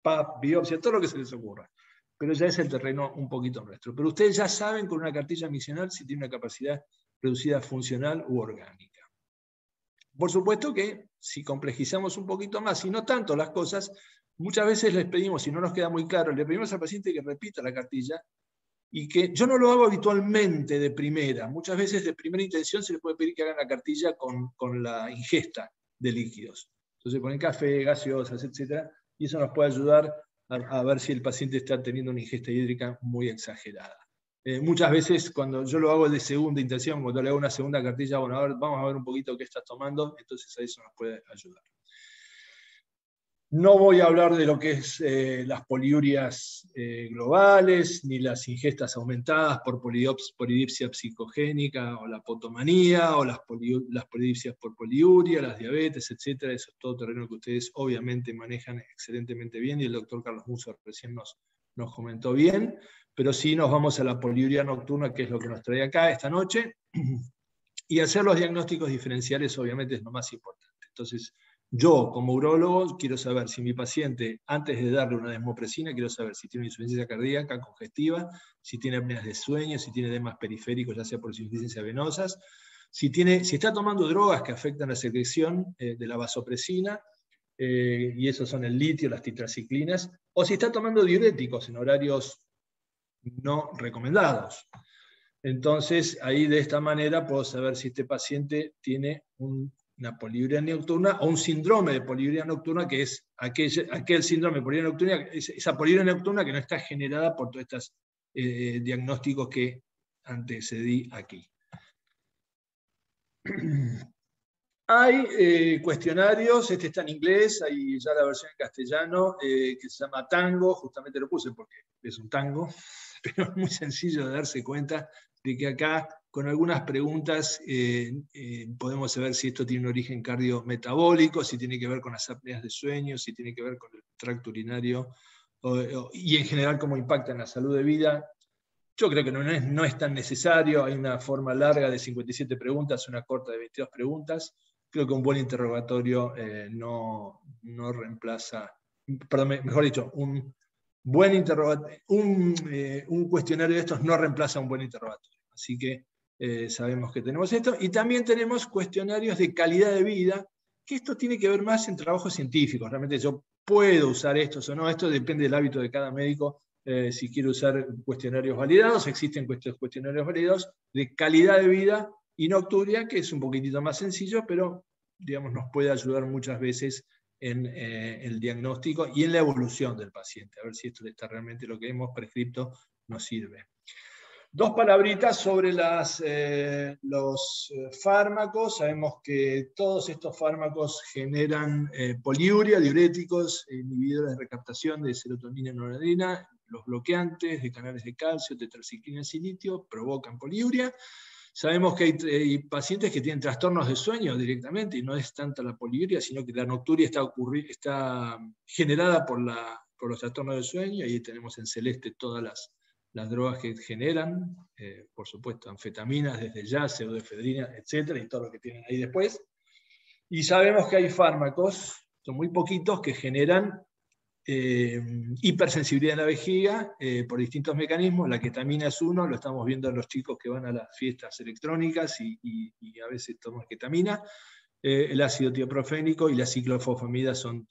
PAP, biopsia, todo lo que se les ocurra. Pero ya es el terreno un poquito nuestro. Pero ustedes ya saben con una cartilla miccional si tiene una capacidad reducida funcional u orgánica. Por supuesto que si complejizamos un poquito más y no tanto las cosas, muchas veces les pedimos, si no nos queda muy claro, le pedimos al paciente que repita la cartilla y que yo no lo hago habitualmente de primera. Muchas veces de primera intención se le puede pedir que hagan la cartilla con la ingesta de líquidos. Entonces ponen café, gaseosas, etc. Y eso nos puede ayudar a ver si el paciente está teniendo una ingesta hídrica muy exagerada. Muchas veces cuando yo lo hago de segunda intención, cuando le hago una segunda cartilla, bueno, vamos a ver un poquito qué estás tomando, entonces a eso nos puede ayudar. No voy a hablar de lo que es las poliurias globales, ni las ingestas aumentadas por polidipsia psicogénica, o la potomanía, o las polidipsias por poliuria, las diabetes, etc. Eso es todo terreno que ustedes obviamente manejan excelentemente bien, y el doctor Carlos Musso recién nos comentó bien, pero sí nos vamos a la poliuria nocturna, que es lo que nos trae acá esta noche, y hacer los diagnósticos diferenciales obviamente es lo más importante. Entonces, yo, como urólogo, quiero saber si mi paciente, antes de darle una desmopresina, quiero saber si tiene una insuficiencia cardíaca congestiva, si tiene apneas de sueño, si tiene edemas periféricos, ya sea por insuficiencias venosas, si está tomando drogas que afectan la secreción de la vasopresina, y esos son el litio, las tetraciclinas, o si está tomando diuréticos en horarios no recomendados. Entonces, ahí de esta manera puedo saber si este paciente tiene una poliuria nocturna o un síndrome de poliuria nocturna, que es aquel síndrome de poliuria nocturna, esa poliuria nocturna que no está generada por todos estos diagnósticos que antecedí aquí. Hay cuestionarios, este está en inglés, hay ya la versión en castellano, que se llama Tango, justamente lo puse porque es un tango, pero es muy sencillo de darse cuenta de que acá, con algunas preguntas, podemos saber si esto tiene un origen cardiometabólico, si tiene que ver con las apneas de sueño, si tiene que ver con el tracto urinario, y en general cómo impacta en la salud de vida. Yo creo que no es tan necesario, hay una forma larga de 57 preguntas, una corta de 22 preguntas. Creo que un buen interrogatorio no reemplaza, perdón, mejor dicho, un cuestionario de estos no reemplaza un buen interrogatorio. Así que sabemos que tenemos esto. Y también tenemos cuestionarios de calidad de vida, que esto tiene que ver más en trabajos científicos. Realmente yo puedo usar estos o no, esto depende del hábito de cada médico. Si quiere usar cuestionarios validados, existen cuestionarios validados de calidad de vida y nocturia, que es un poquitito más sencillo, pero digamos, nos puede ayudar muchas veces en el diagnóstico y en la evolución del paciente, a ver si esto está realmente lo que hemos prescrito nos sirve. Dos palabritas sobre los fármacos. Sabemos que todos estos fármacos generan poliuria, diuréticos, inhibidores de recaptación de serotonina y noradrenalina, los bloqueantes de canales de calcio, tetraciclinas y litio, provocan poliuria. Sabemos que hay pacientes que tienen trastornos de sueño directamente, y no es tanta la poliuria, sino que la nocturia está generada por los trastornos de sueño, y ahí tenemos en celeste todas las drogas que generan, por supuesto, anfetaminas, desde ya, pseudoefedrina, etcétera, y todo lo que tienen ahí después. Y sabemos que hay fármacos, son muy poquitos, que generan hipersensibilidad en la vejiga por distintos mecanismos. La ketamina es uno, lo estamos viendo en los chicos que van a las fiestas electrónicas y a veces toman ketamina. El ácido tioprofénico y la ciclofosfamida son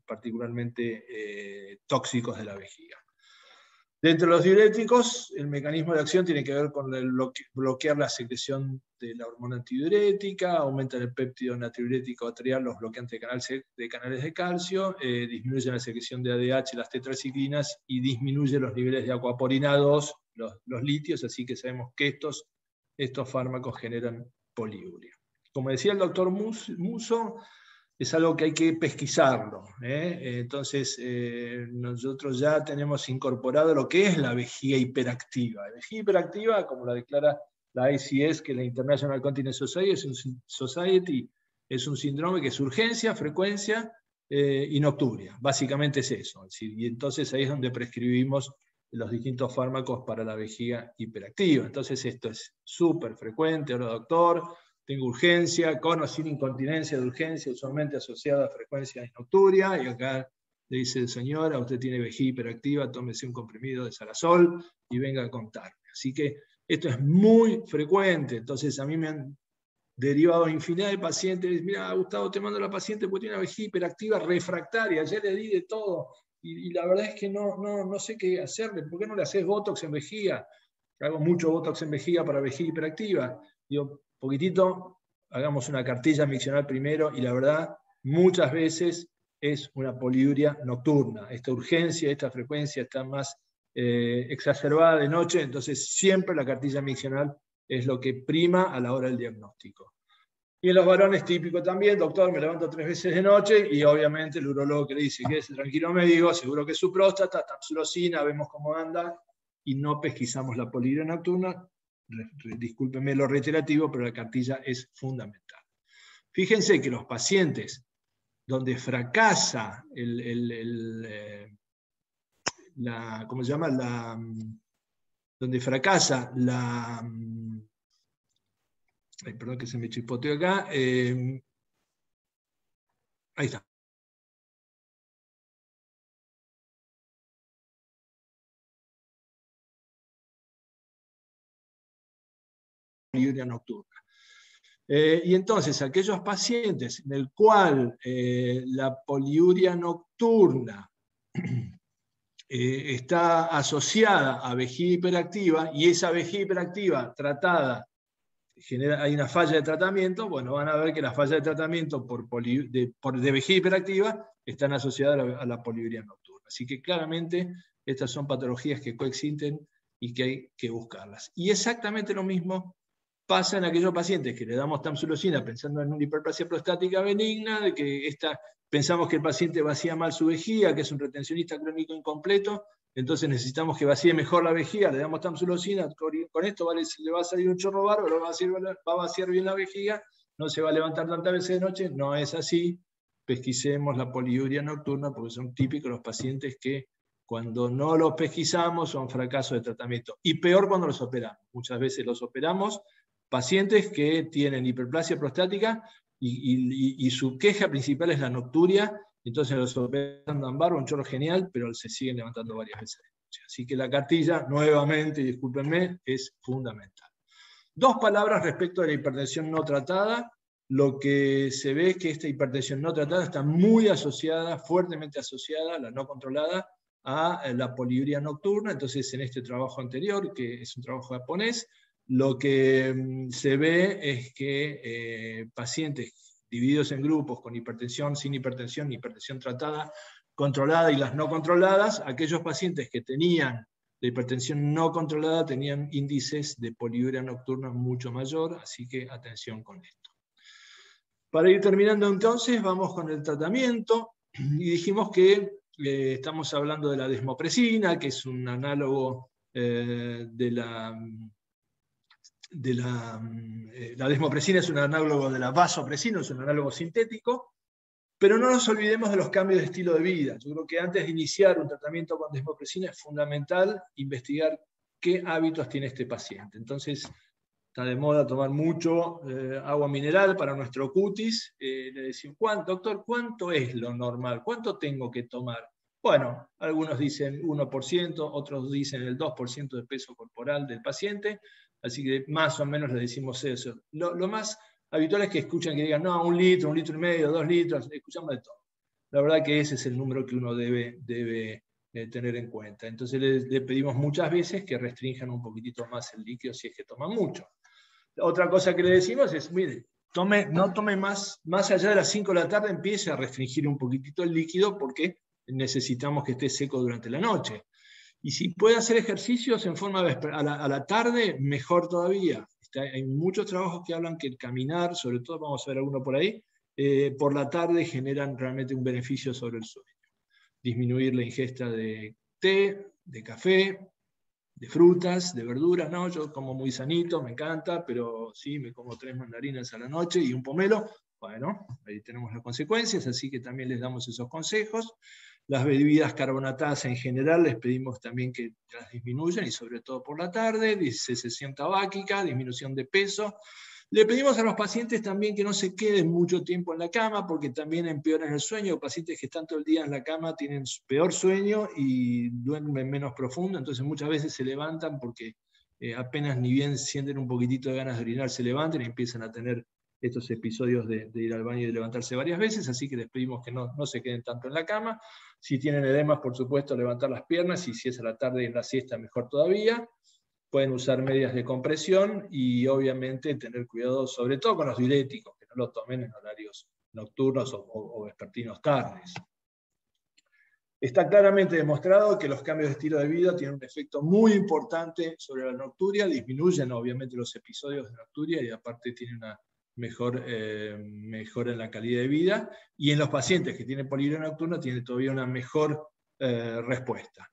particularmente tóxicos de la vejiga. Dentro de los diuréticos, el mecanismo de acción tiene que ver con bloquear la secreción de la hormona antidiurética, aumentan el péptido natriurético atrial, los bloqueantes de canales de calcio, disminuyen la secreción de ADH, las tetraciclinas, y disminuyen los niveles de aquaporina 2, los litios, así que sabemos que estos fármacos generan poliuria. Como decía el doctor Musso, es algo que hay que pesquisarlo. Entonces, nosotros ya tenemos incorporado lo que es la vejiga hiperactiva. La vejiga hiperactiva, como la declara la ICS, que es la International Continence Society, es un síndrome que es urgencia, frecuencia y nocturia. Básicamente es eso. Y entonces ahí es donde prescribimos los distintos fármacos para la vejiga hiperactiva. Entonces esto es súper frecuente. Ahora, doctor, tengo urgencia, con o sin incontinencia de urgencia, usualmente asociada a frecuencia y nocturia, y acá le dice, señora, usted tiene vejiga hiperactiva, tómese un comprimido de Salazol y venga a contarme. Así que esto es muy frecuente. Entonces a mí me han derivado infinidad de pacientes. Mira, Gustavo, te mando a la paciente porque tiene una vejiga hiperactiva refractaria, ya le di de todo, y la verdad es que no sé qué hacerle. ¿Por qué no le haces Botox en vejiga? Hago mucho Botox en vejiga para vejiga hiperactiva. Digo, poquitito, hagamos una cartilla miccional primero, y la verdad, muchas veces es una poliuria nocturna. Esta urgencia, esta frecuencia está más exacerbada de noche, entonces siempre la cartilla miccional es lo que prima a la hora del diagnóstico. Y en los varones típico también, doctor, me levanto 3 veces de noche, y obviamente el urólogo que le dice, quédese tranquilo médico, seguro que es su próstata, tamsulosina, vemos cómo anda, y no pesquisamos la poliuria nocturna. Discúlpenme lo reiterativo, pero la cartilla es fundamental. Fíjense que los pacientes donde fracasa ¿cómo se llama? Donde fracasa la... Ay, perdón que se me chispoteó acá. Ahí está. Poliuria nocturna. Y entonces, aquellos pacientes en el cual la poliuria nocturna está asociada a vejiga hiperactiva, y esa vejiga hiperactiva tratada, hay una falla de tratamiento, bueno, van a ver que las fallas de tratamiento de vejiga hiperactiva están asociadas a la poliuria nocturna. Así que claramente estas son patologías que coexisten y que hay que buscarlas. Y exactamente lo mismo pasa en aquellos pacientes que le damos tamsulosina pensando en una hiperplasia prostática benigna, de que pensamos que el paciente vacía mal su vejiga, que es un retencionista crónico incompleto, entonces necesitamos que vacíe mejor la vejiga, le damos tamsulosina, con esto le va a salir un chorro bárbaro, va a vaciar bien la vejiga, no se va a levantar tantas veces de noche. No es así. Pesquisemos la poliuria nocturna, porque son típicos los pacientes que cuando no los pesquisamos son fracasos de tratamiento. Y peor cuando los operamos. Muchas veces los operamos pacientes que tienen hiperplasia prostática y su queja principal es la nocturia, entonces los operan un chorro genial, pero se siguen levantando varias veces de noche. Así que la cartilla, nuevamente, discúlpenme, es fundamental. 2 palabras respecto a la hipertensión no tratada. lo que se ve es que esta hipertensión no tratada está muy asociada, fuertemente asociada, la no controlada, a la poliuria nocturna. Entonces, en este trabajo anterior, que es un trabajo japonés, lo que se ve es que pacientes divididos en grupos con hipertensión, sin hipertensión, hipertensión tratada, controlada y las no controladas, aquellos pacientes que tenían la hipertensión no controlada tenían índices de poliuria nocturna mucho mayor, así que atención con esto. Para ir terminando entonces, vamos con el tratamiento, y dijimos que estamos hablando de la desmopresina, que es un análogo la desmopresina es un análogo de la vasopresina, es un análogo sintético, pero no nos olvidemos de los cambios de estilo de vida. Yo creo que antes de iniciar un tratamiento con desmopresina es fundamental investigar qué hábitos tiene este paciente. Entonces, está de moda tomar mucho agua mineral para nuestro cutis. Le decimos, doctor, ¿cuánto es lo normal? ¿Cuánto tengo que tomar? Bueno, algunos dicen 1%, otros dicen el 2% de peso corporal del paciente, así que más o menos le decimos eso. Lo más habitual es que escuchan que digan, no, 1 litro, 1,5 litros, 2 litros, escuchamos de todo. La verdad que ese es el número que uno debe tener en cuenta. Entonces le pedimos muchas veces que restrinjan un poquitito más el líquido si es que toman mucho. Otra cosa que le decimos es, mire, no tome más allá de las 5 de la tarde, empiece a restringir un poquitito el líquido porque necesitamos que esté seco durante la noche. Y si puede hacer ejercicios en forma a la tarde, mejor todavía. Hay muchos trabajos que hablan que el caminar, sobre todo, vamos a ver alguno por ahí, por la tarde generan realmente un beneficio sobre el sueño. Disminuir la ingesta de té, de café, de frutas, de verduras. No, yo como muy sanito, me encanta, pero sí, me como 3 mandarinas a la noche y un pomelo. Bueno, ahí tenemos las consecuencias, así que también les damos esos consejos. Las bebidas carbonatadas en general les pedimos también que las disminuyan, y sobre todo por la tarde, cessación tabáquica, disminución de peso. Le pedimos a los pacientes también que no se queden mucho tiempo en la cama, porque también empeoran el sueño. Pacientes que están todo el día en la cama tienen peor sueño y duermen menos profundo, entonces muchas veces se levantan porque apenas ni bien sienten un poquitito de ganas de orinar, se levantan y empiezan a tener estos episodios de ir al baño y de levantarse varias veces, así que les pedimos que no se queden tanto en la cama. Si tienen edemas, por supuesto, levantar las piernas, y si es a la tarde y en la siesta, mejor todavía. Pueden usar medias de compresión y obviamente tener cuidado, sobre todo con los diuréticos, que no lo tomen en horarios nocturnos o vespertinos tardes. Está claramente demostrado que los cambios de estilo de vida tienen un efecto muy importante sobre la nocturia, disminuyen obviamente los episodios de nocturia y aparte tienen una mejora en la calidad de vida, y en los pacientes que tienen poliuria nocturna tiene todavía una mejor respuesta.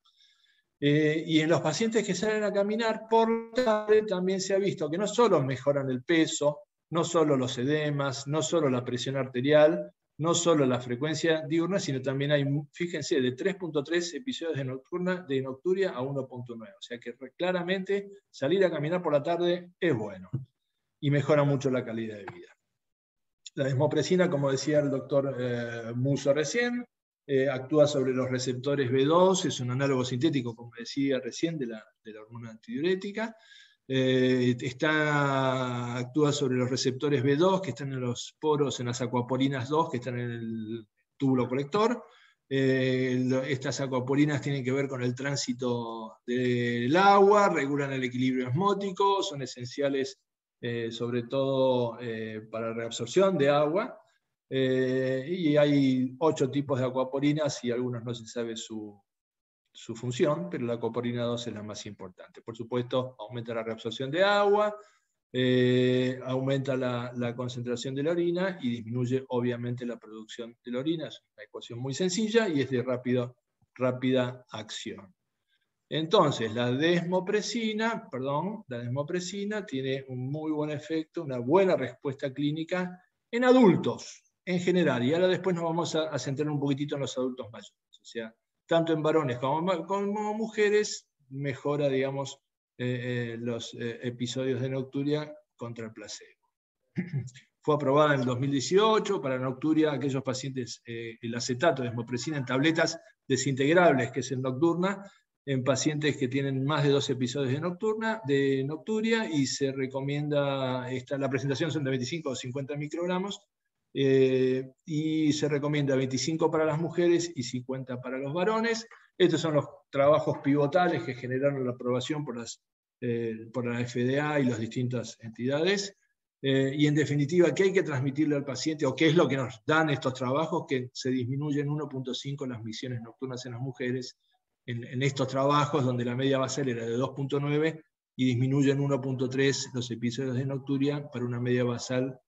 Y en los pacientes que salen a caminar por la tarde también se ha visto que no solo mejoran el peso, no solo los edemas, no solo la presión arterial, no solo la frecuencia diurna, sino también hay, fíjense, de 3.3 episodios de nocturia a 1.9. O sea que claramente salir a caminar por la tarde es bueno y mejora mucho la calidad de vida. La desmopresina, como decía el doctor Musso recién, actúa sobre los receptores B2, es un análogo sintético, como decía recién, de la hormona antidiurética. Actúa sobre los receptores B2 que están en los poros, en las acuaporinas 2 que están en el túbulo colector. Estas acuaporinas tienen que ver con el tránsito del agua, regulan el equilibrio osmótico, son esenciales sobre todo para la reabsorción de agua. Y hay 8 tipos de acuaporinas y algunos no se sabe su función, pero la acuaporina 2 es la más importante. Por supuesto, aumenta la reabsorción de agua, aumenta la concentración de la orina y disminuye obviamente la producción de la orina. Es una ecuación muy sencilla y es de rápida acción. Entonces, la desmopresina tiene un muy buen efecto, una buena respuesta clínica en adultos en general, y ahora después nos vamos a centrar un poquitito en los adultos mayores. O sea, tanto en varones como mujeres mejora, digamos, los episodios de nocturia contra el placebo. Fue aprobada en el 2018 para nocturia aquellos pacientes, el acetato de desmopresina en tabletas desintegrables, que es en nocturna, en pacientes que tienen más de 2 episodios de nocturia, y se recomienda, la presentación son de 25 o 50 microgramos, y se recomienda 25 para las mujeres y 50 para los varones. Estos son los trabajos pivotales que generaron la aprobación por la FDA y las distintas entidades. Y en definitiva, ¿qué hay que transmitirle al paciente, o qué es lo que nos dan estos trabajos? Que se disminuyen 1.5 las misiones nocturnas en las mujeres en estos trabajos, donde la media basal era de 2.9, y disminuyen 1.3 los episodios de nocturia para una media basal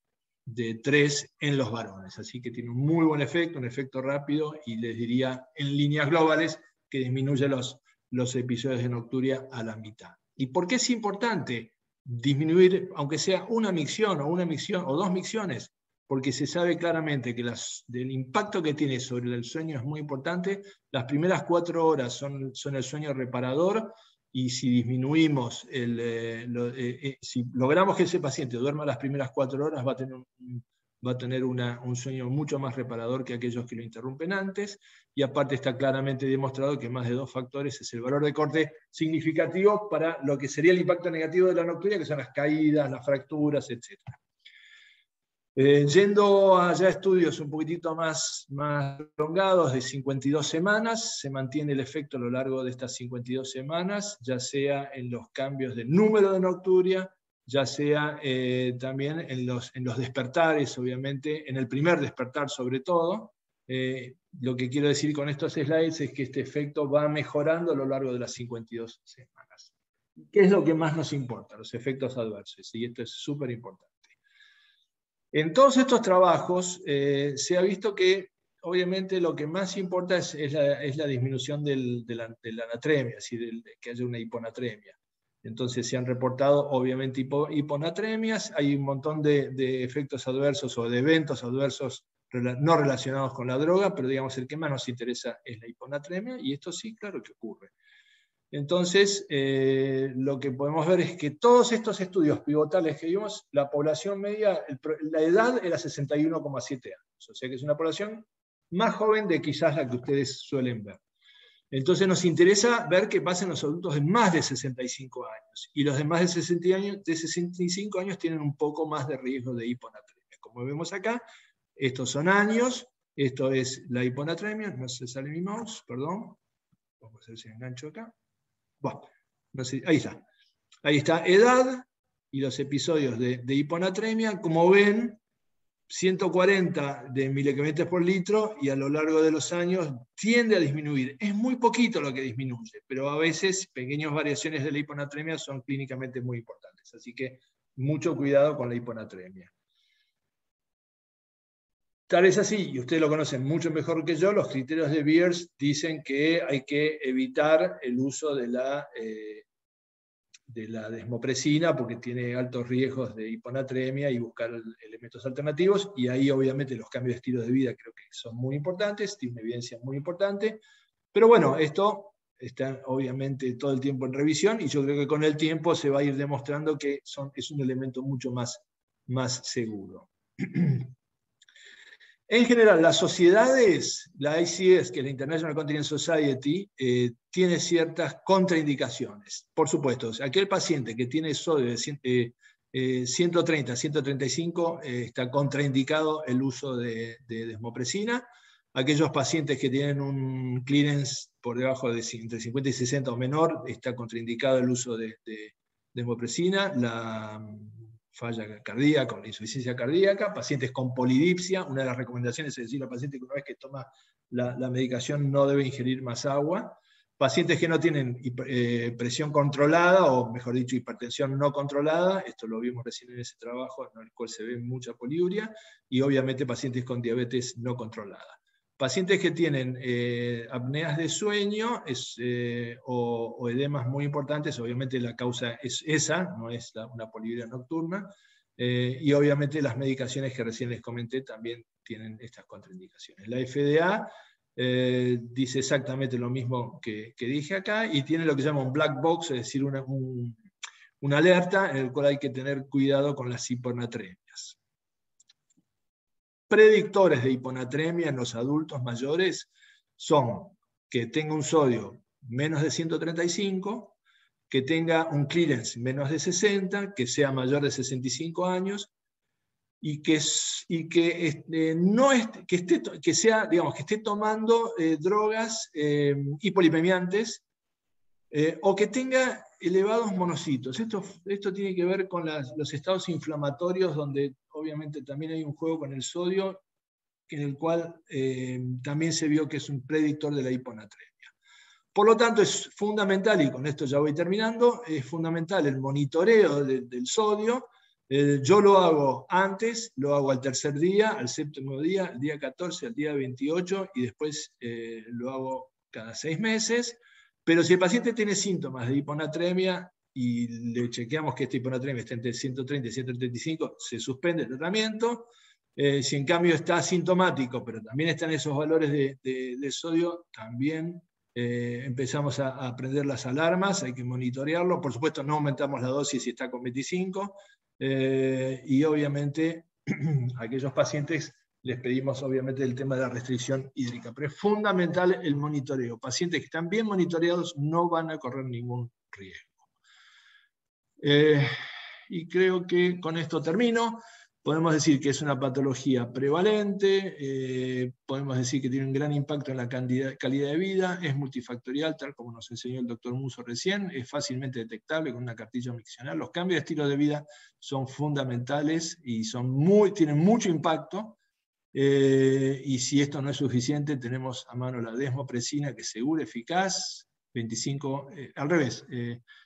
de 3 en los varones. Así que tiene un muy buen efecto, un efecto rápido, y les diría en líneas globales que disminuye los episodios de nocturia a la mitad. ¿Y por qué es importante disminuir, aunque sea una micción o 2 micciones? Porque se sabe claramente que del impacto que tiene sobre el sueño es muy importante. Las primeras 4 horas son el sueño reparador, y si disminuimos, si logramos que ese paciente duerma las primeras 4 horas, va a tener un sueño mucho más reparador que aquellos que lo interrumpen antes, y aparte está claramente demostrado que más de 2 factores es el valor de corte significativo para lo que sería el impacto negativo de la nocturia, que son las caídas, las fracturas, etc. Yendo allá a estudios un poquitito más prolongados, de 52 semanas, se mantiene el efecto a lo largo de estas 52 semanas, ya sea en los cambios de número de nocturia, ya sea también en los despertares, obviamente, en el primer despertar sobre todo. Lo que quiero decir con estos slides es que este efecto va mejorando a lo largo de las 52 semanas. ¿Qué es lo que más nos importa? Los efectos adversos, y esto es súper importante. En todos estos trabajos se ha visto que obviamente lo que más importa es la disminución de la anatremia, es decir, que haya una hiponatremia. Entonces se han reportado obviamente hiponatremias, hay un montón de efectos adversos o de eventos adversos no relacionados con la droga, pero digamos el que más nos interesa es la hiponatremia, y esto sí, claro que ocurre. Entonces, lo que podemos ver es que todos estos estudios pivotales que vimos, la población media, la edad era 61,7 años, o sea que es una población más joven de quizás la que ustedes suelen ver. Entonces nos interesa ver qué pasa en los adultos de más de 65 años, y los de más de 65 años tienen un poco más de riesgo de hiponatremia. Como vemos acá, estos son años, esto es la hiponatremia, no se sale mi mouse, perdón, vamos a ver si engancho acá. Bueno, no sé, ahí está. Ahí está, edad y los episodios de hiponatremia. Como ven, 140 de miliquemetros por litro, y a lo largo de los años tiende a disminuir. Es muy poquito lo que disminuye, pero a veces pequeñas variaciones de la hiponatremia son clínicamente muy importantes. Así que mucho cuidado con la hiponatremia. Tal es así, y ustedes lo conocen mucho mejor que yo, los criterios de Beers dicen que hay que evitar el uso de la desmopresina porque tiene altos riesgos de hiponatremia, y buscar elementos alternativos, y ahí obviamente los cambios de estilo de vida creo que son muy importantes, tiene una evidencia muy importante, pero bueno, esto está obviamente todo el tiempo en revisión, y yo creo que con el tiempo se va a ir demostrando que es un elemento mucho más seguro. En general, las sociedades, la ICS, que es la International Continence Society, tiene ciertas contraindicaciones. Por supuesto, aquel paciente que tiene sodio de 130 a 135 está contraindicado el uso de desmopresina. Aquellos pacientes que tienen un clearance por debajo de entre 50 y 60 o menor, está contraindicado el uso de desmopresina. La falla cardíaca o la insuficiencia cardíaca, pacientes con polidipsia, una de las recomendaciones es decir al paciente que una vez que toma la medicación no debe ingerir más agua, pacientes que no tienen presión controlada, o mejor dicho, hipertensión no controlada, esto lo vimos recién en ese trabajo en el cual se ve mucha poliuria, y obviamente pacientes con diabetes no controlada. Pacientes que tienen apneas de sueño o edemas muy importantes, obviamente la causa es esa, no es una poliuria nocturna, y obviamente las medicaciones que recién les comenté también tienen estas contraindicaciones. La FDA dice exactamente lo mismo que dije acá, y tiene lo que se llama un black box, es decir, una alerta en el cual hay que tener cuidado con las hiponatremias. Predictores de hiponatremia en los adultos mayores son que tenga un sodio menos de 135, que tenga un clearance menos de 60, que sea mayor de 65 años, y que esté tomando drogas hipolipemiantes, o que tenga elevados monocitos. Esto tiene que ver con los estados inflamatorios, donde obviamente también hay un juego con el sodio, en el cual también se vio que es un predictor de la hiponatremia. Por lo tanto, es fundamental, y con esto ya voy terminando, es fundamental el monitoreo del sodio. Yo lo hago antes, lo hago al tercer día, al séptimo día, al día 14, al día 28, y después lo hago cada 6 meses. Pero si el paciente tiene síntomas de hiponatremia y le chequeamos que esta hiponatremia está entre 130 y 135, se suspende el tratamiento. Si en cambio está asintomático, pero también están esos valores de sodio, también empezamos a prender las alarmas, hay que monitorearlo. Por supuesto, no aumentamos la dosis si está con 25, y obviamente a aquellos pacientes les pedimos obviamente el tema de la restricción hídrica, pero es fundamental el monitoreo. Pacientes que están bien monitoreados no van a correr ningún riesgo. Y creo que con esto termino. Podemos decir que es una patología prevalente, podemos decir que tiene un gran impacto en la calidad de vida, es multifactorial, tal como nos enseñó el doctor Musso recién, es fácilmente detectable con una cartilla miccional. Los cambios de estilo de vida son fundamentales y tienen mucho impacto. Y si esto no es suficiente, tenemos a mano la desmopresina, que es segura, eficaz, 25, al revés,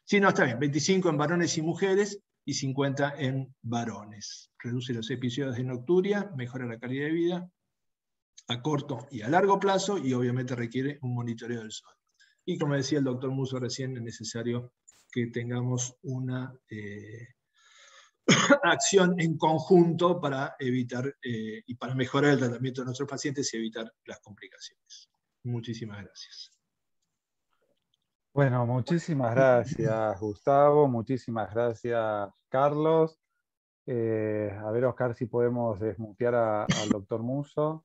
sí, no, está bien, 25 en varones y mujeres, y 50 en varones. Reduce los episodios de nocturia, mejora la calidad de vida a corto y a largo plazo, y obviamente requiere un monitoreo del sodio. Y como decía el doctor Musso recién, es necesario que tengamos una acción en conjunto para evitar y para mejorar el tratamiento de nuestros pacientes y evitar las complicaciones. Muchísimas gracias. Bueno, muchísimas gracias, Gustavo, muchísimas gracias, Carlos. A ver, Oscar, si podemos desmutear al doctor Musso.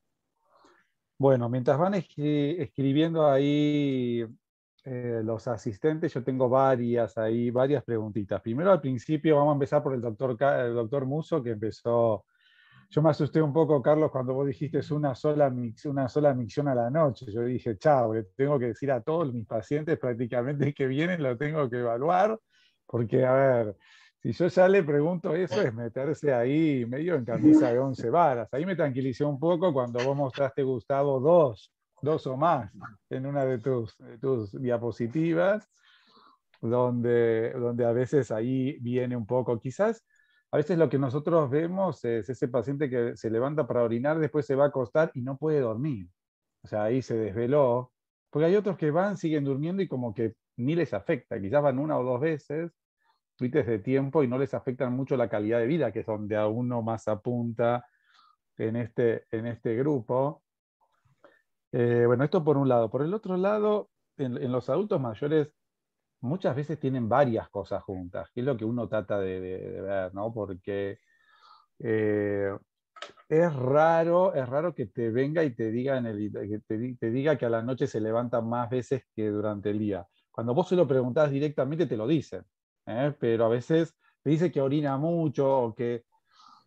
Bueno, mientras van escribiendo ahí los asistentes, yo tengo varias preguntitas. Primero, al principio, vamos a empezar por el doctor Musso, que empezó. Yo me asusté un poco, Carlos, cuando vos dijiste es una sola micción a la noche. Yo dije, chao, le tengo que decir a todos mis pacientes prácticamente que vienen, lo tengo que evaluar, porque, a ver, si yo ya le pregunto eso, es meterse ahí medio en camisa de 11 varas. Ahí me tranquilicé un poco cuando vos mostraste, Gustavo, dos o más en una de tus diapositivas, donde a veces ahí viene un poco, quizás. A veces lo que nosotros vemos es ese paciente que se levanta para orinar, después se va a acostar y no puede dormir. O sea, ahí se desveló. Porque hay otros que van, siguen durmiendo y como que ni les afecta. Quizás van 1 o 2 veces, tweets de tiempo, y no les afectan mucho la calidad de vida, que es donde a uno más apunta en este grupo. Bueno, esto por un lado. Por el otro lado, en los adultos mayores, muchas veces tienen varias cosas juntas, que es lo que uno trata de ver, ¿no? Porque es raro que te venga y te diga, te diga que a la noche se levanta más veces que durante el día. Cuando vos se lo preguntás directamente te lo dicen, pero a veces te dice que orina mucho,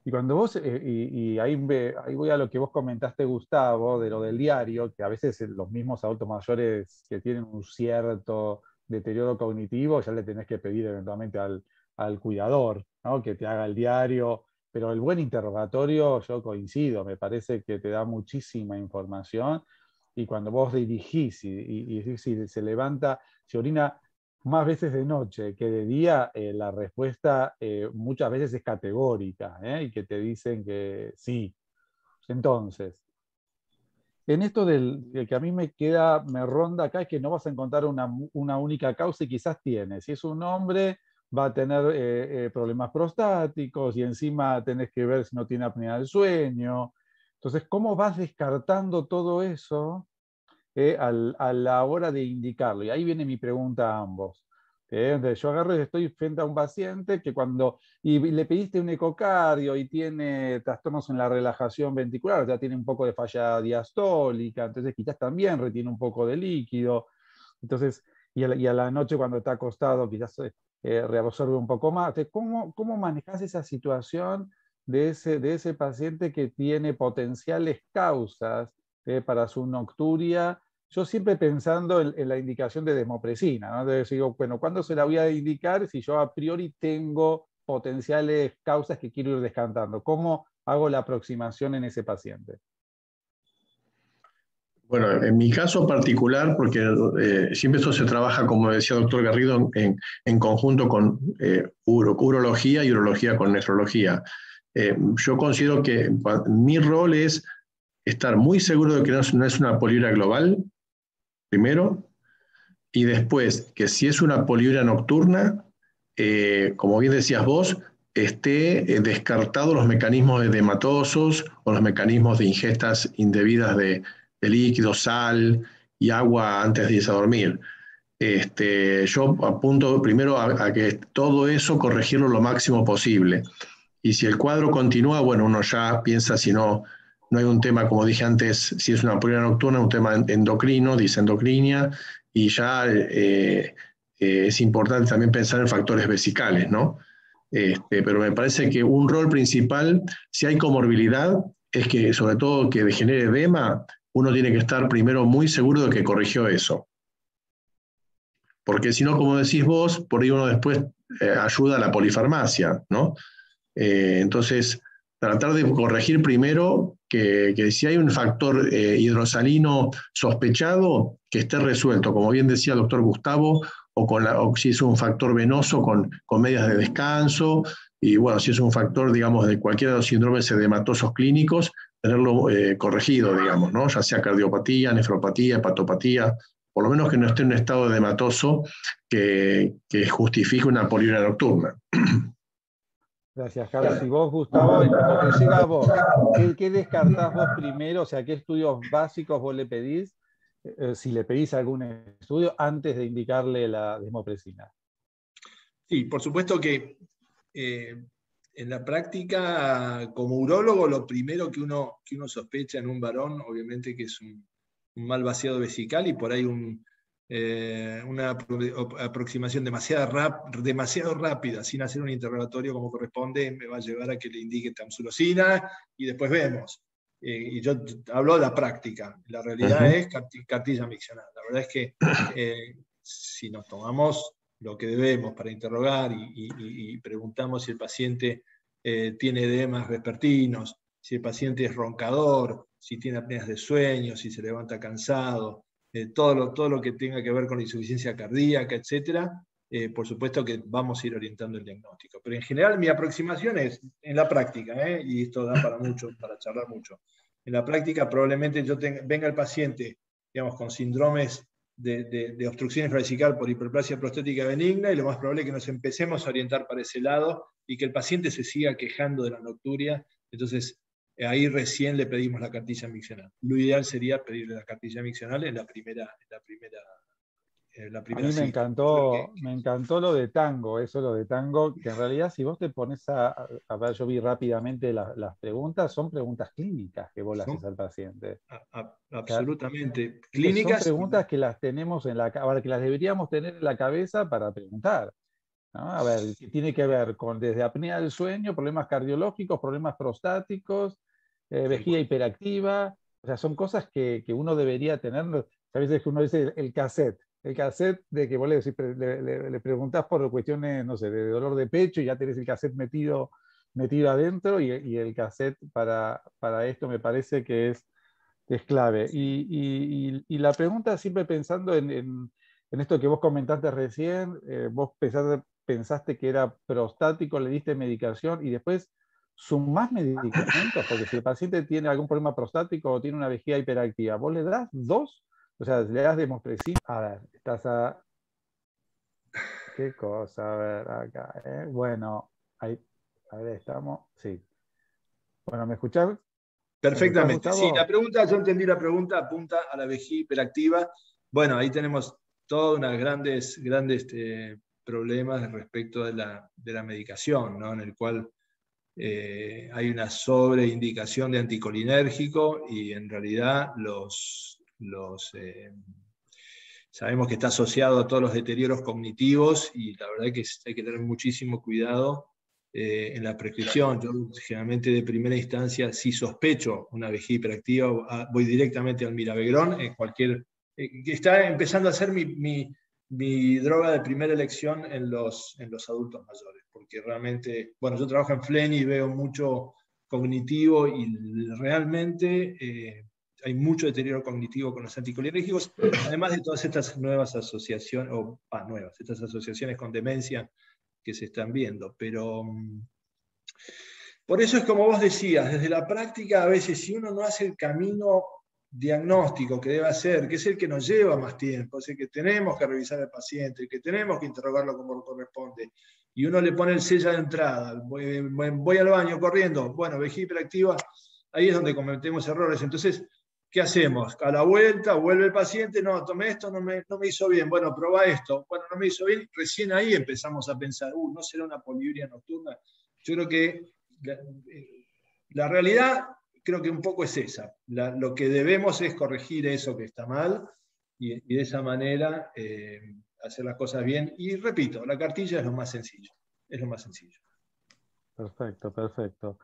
y cuando vos, y ahí voy a lo que vos comentaste, Gustavo, de lo del diario, que a veces los mismos adultos mayores que tienen un cierto deterioro cognitivo, ya le tenés que pedir eventualmente al cuidador, ¿no? Que te haga el diario, pero el buen interrogatorio, yo coincido, me parece que te da muchísima información, y cuando vos dirigís y si se levanta, se orina más veces de noche que de día, la respuesta muchas veces es categórica, y que te dicen que sí. Entonces, en esto del que a mí me ronda acá, es que no vas a encontrar una única causa, y quizás tiene. Si es un hombre, va a tener problemas prostáticos, y encima tenés que ver si no tiene apnea del sueño. Entonces, ¿cómo vas descartando todo eso a la hora de indicarlo? Y ahí viene mi pregunta a ambos. Yo agarro y estoy frente a un paciente que y le pediste un ecocardio y tiene trastornos en la relajación ventricular, ya tiene un poco de falla diastólica, entonces quizás también retiene un poco de líquido. Entonces, y a la noche cuando está acostado quizás reabsorbe un poco más. ¿Cómo manejas esa situación de ese paciente que tiene potenciales causas para su nocturia? Yo siempre pensando en la indicación de desmopresina, ¿no? Entonces digo, bueno, ¿cuándo se la voy a indicar si yo a priori tengo potenciales causas que quiero ir descartando? ¿Cómo hago la aproximación en ese paciente? Bueno, en mi caso particular, porque siempre esto se trabaja, como decía el doctor Garrido, en conjunto con urología y urología con nefrología. Yo considero que mi rol es estar muy seguro de que no es una poliuria global, primero, y después que si es una poliuria nocturna, como bien decías vos, esté descartados los mecanismos edematosos o los mecanismos de ingestas indebidas de líquido, sal y agua antes de irse a dormir. Yo apunto primero a que todo eso corregirlo lo máximo posible. Y si el cuadro continúa, bueno, uno ya piensa si no hay un tema, como dije antes, si es una poliuria nocturna, un tema endocrino, disendocrinia, y ya es importante también pensar en factores vesicales, ¿no? Pero me parece que un rol principal, si hay comorbilidad, es que sobre todo que degenere edema, uno tiene que estar primero muy seguro de que corrigió eso. Porque si no, como decís vos, por ahí uno después ayuda a la polifarmacia, ¿no? Entonces, tratar de corregir primero que si hay un factor hidrosalino sospechado, que esté resuelto, como bien decía el doctor Gustavo, o si es un factor venoso con medias de descanso, y bueno, si es un factor, digamos, de cualquiera de los síndromes edematosos clínicos, tenerlo corregido, digamos, ¿no? Ya sea cardiopatía, nefropatía, hepatopatía, por lo menos que no esté en un estado edematoso que justifique una poliuria nocturna. Gracias, Carlos. Y vos, Gustavo, cuando te llega a vos, ¿qué descartás vos primero? O sea, ¿qué estudios básicos vos le pedís? Si le pedís algún estudio antes de indicarle la desmopresina. Sí, por supuesto que en la práctica, como urólogo, lo primero que uno sospecha en un varón, obviamente que es un mal vaciado vesical y por ahí una aproximación demasiado rápida, sin hacer un interrogatorio como corresponde, me va a llevar a que le indique tamsulosina y después vemos. Y yo hablo de la práctica. La realidad es cartilla miccional. La verdad es que si nos tomamos lo que debemos para interrogar y preguntamos si el paciente tiene edemas vespertinos, si el paciente es roncador, si tiene apneas de sueño, si se levanta cansado, todo lo que tenga que ver con la insuficiencia cardíaca, etc. Por supuesto que vamos a ir orientando el diagnóstico. Pero en general mi aproximación es en la práctica, y esto da para mucho, para charlar mucho. En la práctica probablemente venga el paciente, digamos, con síndromes de obstrucción infravesical por hiperplasia prostática benigna, y lo más probable es que nos empecemos a orientar para ese lado y que el paciente se siga quejando de la nocturia. Entonces, ahí recién le pedimos la cartilla miccional. Lo ideal sería pedirle la cartilla miccional en la primera A mí me cita. encantó lo de tango, lo de tango, que en realidad si vos te pones a ver, yo vi rápidamente las preguntas, son preguntas clínicas que vos le haces al paciente. Absolutamente. Son Clínicas. preguntas que las tenemos que las deberíamos tener en la cabeza para preguntar, ¿no? A ver, que tiene que ver con desde apnea del sueño, problemas cardiológicos, problemas prostáticos, vejiga hiperactiva. O sea, son cosas que uno debería tener. A veces que uno dice el cassette de que vos le preguntás por cuestiones, no sé, de dolor de pecho y ya tenés el cassette metido adentro y el cassette para esto me parece que es clave. Y la pregunta, siempre pensando en esto que vos comentaste recién, vos pensaste que era prostático, le diste medicación y después sumás medicamentos, porque si el paciente tiene algún problema prostático o tiene una vejiga hiperactiva, vos le das dos, o sea, le das desmopresina. A ver, ¿Qué cosa? A ver, acá. Bueno, ahí, a ver, estamos. Sí. Bueno, ¿me escuchás? Perfectamente. Sí, yo entendí la pregunta, apunta a la vejiga hiperactiva. Bueno, ahí tenemos todos unos grandes problemas respecto de la medicación, ¿no? En el cual hay una sobreindicación de anticolinérgico y en realidad sabemos que está asociado a todos los deterioros cognitivos y la verdad que hay que tener muchísimo cuidado en la prescripción. Yo generalmente de primera instancia, si sospecho una vejiga hiperactiva, voy directamente al Mirabegrón, que está empezando a ser mi droga de primera elección en los adultos mayores, porque realmente, bueno, yo trabajo en FLEN y veo mucho cognitivo y realmente hay mucho deterioro cognitivo con los anticolinérgicos, además de todas estas nuevas asociaciones, estas asociaciones con demencia que se están viendo. Pero por eso es como vos decías, desde la práctica a veces si uno no hace el camino diagnóstico que debe hacer, que es el que nos lleva más tiempo, es el que tenemos que revisar al paciente, el que tenemos que interrogarlo como corresponde, y uno le pone el sello de entrada, voy al baño corriendo, bueno, vejiga hiperactiva, ahí es donde cometemos errores. Entonces, ¿qué hacemos? A la vuelta, vuelve el paciente, no, tomé esto, no me hizo bien, bueno, probá esto, bueno, no me hizo bien, recién ahí empezamos a pensar, ¿no será una poliuria nocturna? Yo creo que la realidad creo que un poco es esa. Lo que debemos es corregir eso que está mal y de esa manera hacer las cosas bien. Y repito, la cartilla es lo más sencillo. Es lo más sencillo. Perfecto, perfecto.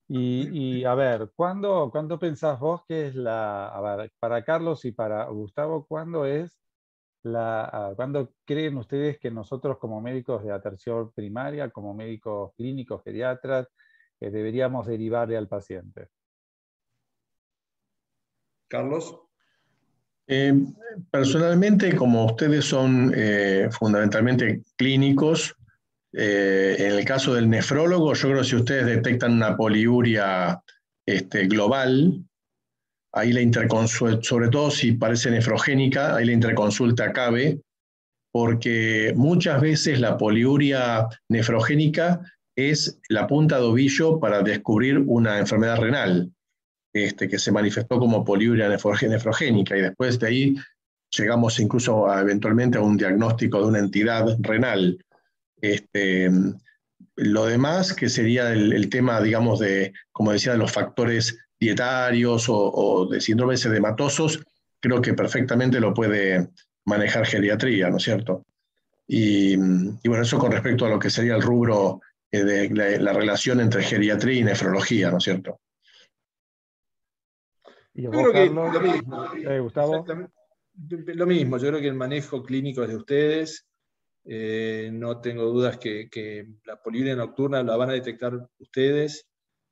Y a ver, ¿cuándo pensás vos que es a ver, para Carlos y para Gustavo, ¿cuándo creen ustedes que nosotros como médicos de atención primaria, como médicos clínicos, geriatras, deberíamos derivarle al paciente? Carlos. Personalmente, como ustedes son fundamentalmente clínicos, en el caso del nefrólogo, yo creo que si ustedes detectan una poliuria global, ahí la interconsulta, sobre todo si parece nefrogénica, ahí la interconsulta cabe, porque muchas veces la poliuria nefrogénica es la punta de ovillo para descubrir una enfermedad renal, que se manifestó como poliuria nefrogénica, y después de ahí llegamos incluso eventualmente a un diagnóstico de una entidad renal. Lo demás, que sería el tema, digamos, como decía, de los factores dietarios o de síndromes edematosos, creo que perfectamente lo puede manejar geriatría, ¿no es cierto? Y bueno, eso con respecto a lo que sería el rubro de la relación entre geriatría y nefrología, ¿no es cierto? ¿Y vos, Yo creo que Carlos? lo mismo. Gustavo. Lo mismo, yo creo que el manejo clínico es de ustedes. No tengo dudas que la poliuria nocturna la van a detectar ustedes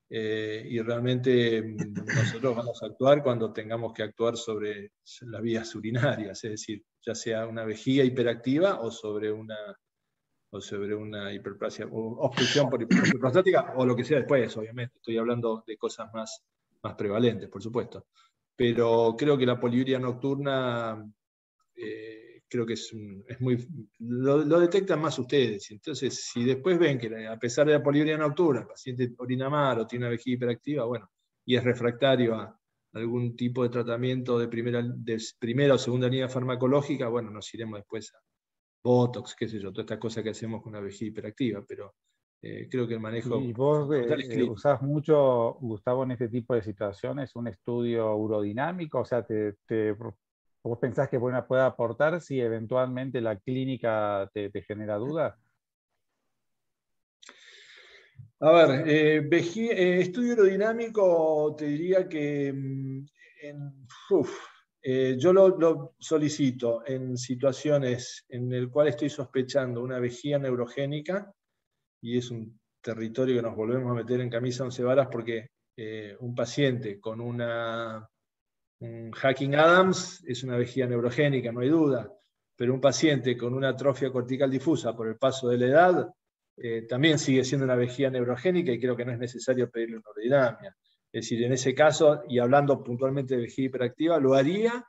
y realmente nosotros vamos a actuar cuando tengamos que actuar sobre las vías urinarias, es decir, ya sea una vejiga hiperactiva o sobre una hiperplasia o obstrucción por hiperplasia prostática o lo que sea después, obviamente. Estoy hablando de cosas más prevalentes, por supuesto. Pero creo que la poliuria nocturna creo que es muy... Lo detectan más ustedes. Entonces, si después ven que a pesar de la poliuria nocturna, el paciente orina mal o tiene una vejiga hiperactiva, bueno, y es refractario a algún tipo de tratamiento de primera o segunda línea farmacológica, bueno, nos iremos después a Botox, qué sé yo, todas estas cosas que hacemos con una vejiga hiperactiva, pero creo que el manejo... ¿Y vos usás mucho, Gustavo, en este tipo de situaciones un estudio urodinámico? O sea, ¿vos pensás que puede aportar si eventualmente la clínica te genera dudas? A ver, estudio urodinámico te diría que yo lo solicito en situaciones en el cual estoy sospechando una vejiga neurogénica, y es un territorio que nos volvemos a meter en camisa 11 varas porque un paciente con un Hacking Adams es una vejiga neurogénica, no hay duda, pero un paciente con una atrofia cortical difusa por el paso de la edad también sigue siendo una vejiga neurogénica y creo que no es necesario pedirle una urodinamia. Es decir, en ese caso, y hablando puntualmente de vejiga hiperactiva, lo haría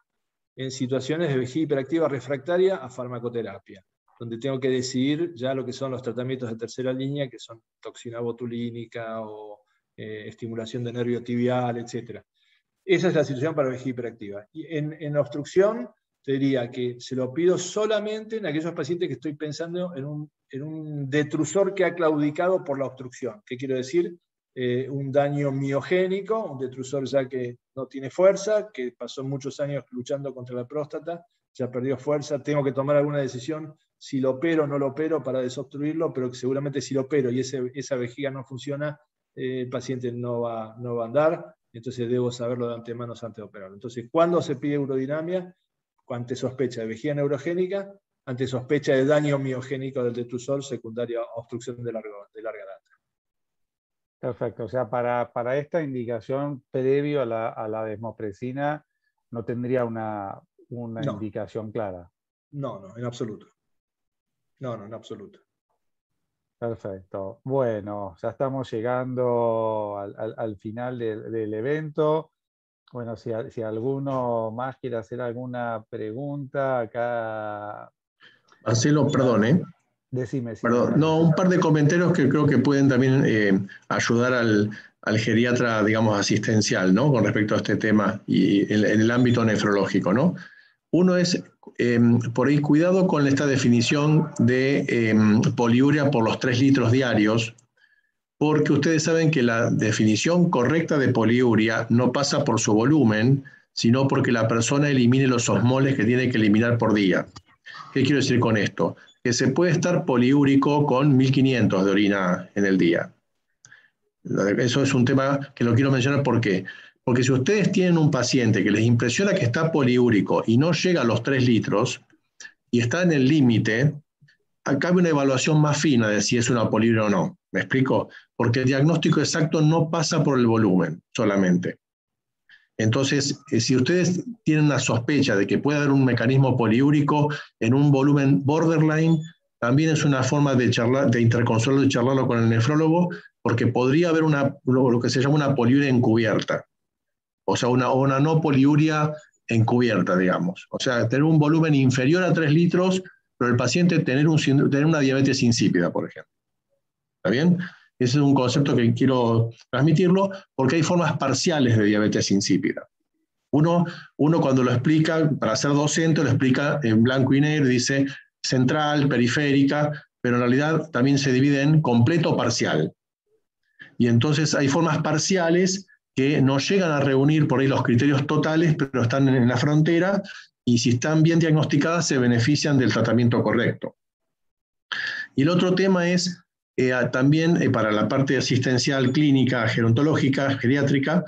en situaciones de vejiga hiperactiva refractaria a farmacoterapia, donde tengo que decidir ya lo que son los tratamientos de tercera línea, que son toxina botulínica o estimulación de nervio tibial, etc. Esa es la situación para vejiga hiperactiva. Y en obstrucción, te diría que se lo pido solamente en aquellos pacientes que estoy pensando en un detrusor que ha claudicado por la obstrucción. ¿Qué quiero decir? Un daño miogénico, un detrusor ya que no tiene fuerza, que pasó muchos años luchando contra la próstata ya perdió fuerza, tengo que tomar alguna decisión, si lo opero o no lo opero para desobstruirlo, pero que seguramente si lo opero y esa vejiga no funciona, el paciente no va a andar, entonces debo saberlo de antemano antes de operarlo. Entonces, ¿cuándo se pide urodinamia? Ante sospecha de vejiga neurogénica, ante sospecha de daño miogénico del detrusor secundario a obstrucción de larga data. Perfecto, o sea, para esta indicación previo a la desmopresina no tendría una No. indicación clara. No, en absoluto. No, en absoluto. Perfecto. Bueno, ya estamos llegando al final del evento. Bueno, si alguno más quiere hacer alguna pregunta, acá... Marcelo, perdón, Decime. Perdón, no, un par de comentarios que creo que pueden también ayudar al geriatra, digamos, asistencial, ¿no? Con respecto a este tema y en el ámbito nefrológico, ¿no? Uno es, por ahí, cuidado con esta definición de poliuria por los 3 litros diarios, porque ustedes saben que la definición correcta de poliuria no pasa por su volumen, sino porque la persona elimine los osmoles que tiene que eliminar por día. ¿Qué quiero decir con esto? Que se puede estar poliúrico con 1500 de orina en el día. Eso es un tema que lo quiero mencionar. ¿Por qué? Porque si ustedes tienen un paciente que les impresiona que está poliúrico y no llega a los 3 litros y está en el límite, acá hay una evaluación más fina de si es una poliuria o no. ¿Me explico? Porque el diagnóstico exacto no pasa por el volumen solamente. Entonces, si ustedes tienen la sospecha de que puede haber un mecanismo poliúrico en un volumen borderline, también es una forma de charlar, de interconsularlo y charlarlo con el nefrólogo, porque podría haber lo que se llama una poliuria encubierta, o sea, una no poliuria encubierta, digamos. O sea, tener un volumen inferior a 3 litros, pero el paciente tener una diabetes insípida, por ejemplo. ¿Está bien? Ese es un concepto que quiero transmitirlo, porque hay formas parciales de diabetes insípida. Uno cuando lo explica, para ser docente, lo explica en blanco y negro, dice central, periférica, pero en realidad también se divide en completo o parcial. Y entonces hay formas parciales que no llegan a reunir por ahí los criterios totales, pero están en la frontera, y si están bien diagnosticadas se benefician del tratamiento correcto. Y el otro tema es también para la parte asistencial clínica, gerontológica, geriátrica,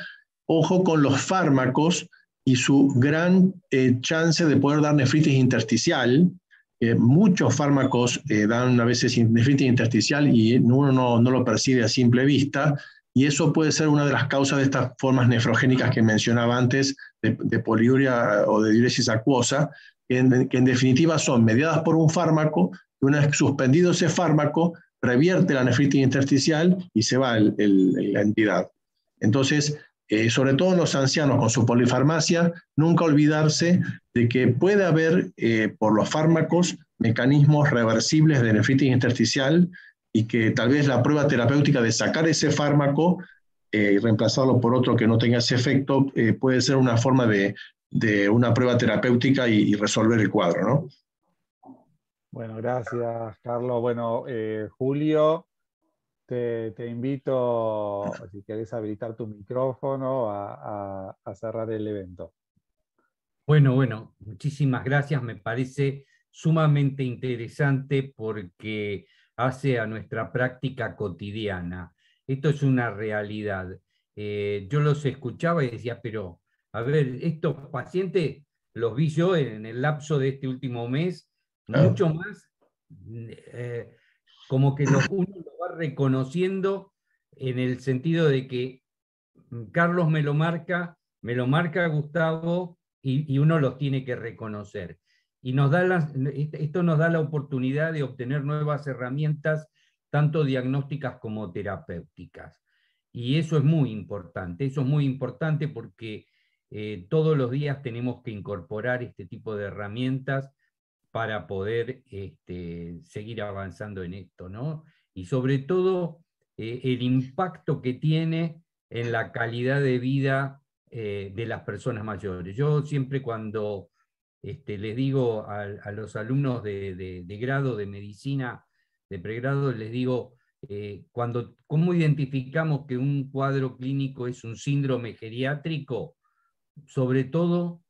ojo con los fármacos y su gran chance de poder dar nefritis intersticial. Muchos fármacos dan a veces nefritis intersticial y uno no lo percibe a simple vista, y eso puede ser una de las causas de estas formas nefrogénicas que mencionaba antes, de poliuria o de diuresis acuosa, que en definitiva son mediadas por un fármaco. Una vez suspendido ese fármaco, revierte la nefritis intersticial y se va la entidad. Entonces, sobre todo en los ancianos con su polifarmacia, nunca olvidarse de que puede haber por los fármacos mecanismos reversibles de nefritis intersticial, y que tal vez la prueba terapéutica de sacar ese fármaco y reemplazarlo por otro que no tenga ese efecto puede ser una forma de una prueba terapéutica y resolver el cuadro, ¿no? Bueno, gracias, Carlos. Bueno, Julio, te invito, si querés habilitar tu micrófono, a cerrar el evento. Bueno, muchísimas gracias. Me parece sumamente interesante porque hace a nuestra práctica cotidiana. Esto es una realidad. Yo los escuchaba y decía, pero, a ver, estos pacientes los vi yo en el lapso de este último mes, mucho más, como que uno lo va reconociendo en el sentido de que Carlos me lo marca Gustavo, y uno los tiene que reconocer. Y esto nos da la oportunidad de obtener nuevas herramientas, tanto diagnósticas como terapéuticas. Y eso es muy importante porque todos los días tenemos que incorporar este tipo de herramientas para poder seguir avanzando en esto, ¿no? Y sobre todo el impacto que tiene en la calidad de vida de las personas mayores. Yo siempre cuando les digo a los alumnos de grado de medicina, de pregrado, les digo, ¿cómo identificamos que un cuadro clínico es un síndrome geriátrico? Sobre todo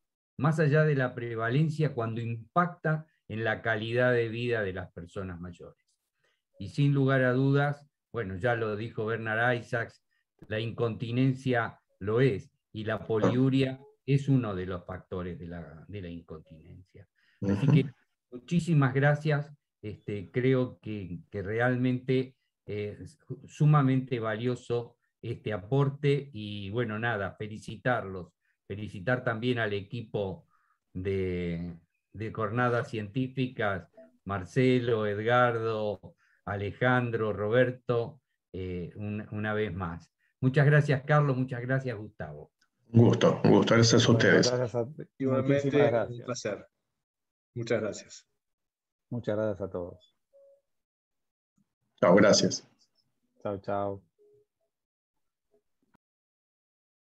más allá de la prevalencia, cuando impacta en la calidad de vida de las personas mayores. Y sin lugar a dudas, bueno, ya lo dijo Bernard Isaacs, la incontinencia lo es, y la poliuria es uno de los factores de la incontinencia. Así que muchísimas gracias, creo que realmente es sumamente valioso este aporte, y bueno, nada, felicitarlos, felicitar también al equipo de Jornadas Científicas, Marcelo, Edgardo, Alejandro, Roberto, una vez más. Muchas gracias, Carlos, muchas gracias, Gustavo. Un gusto, gracias a ustedes. Igualmente, un placer. Muchas gracias. Muchas gracias a todos. Chao, gracias. Chao, chao.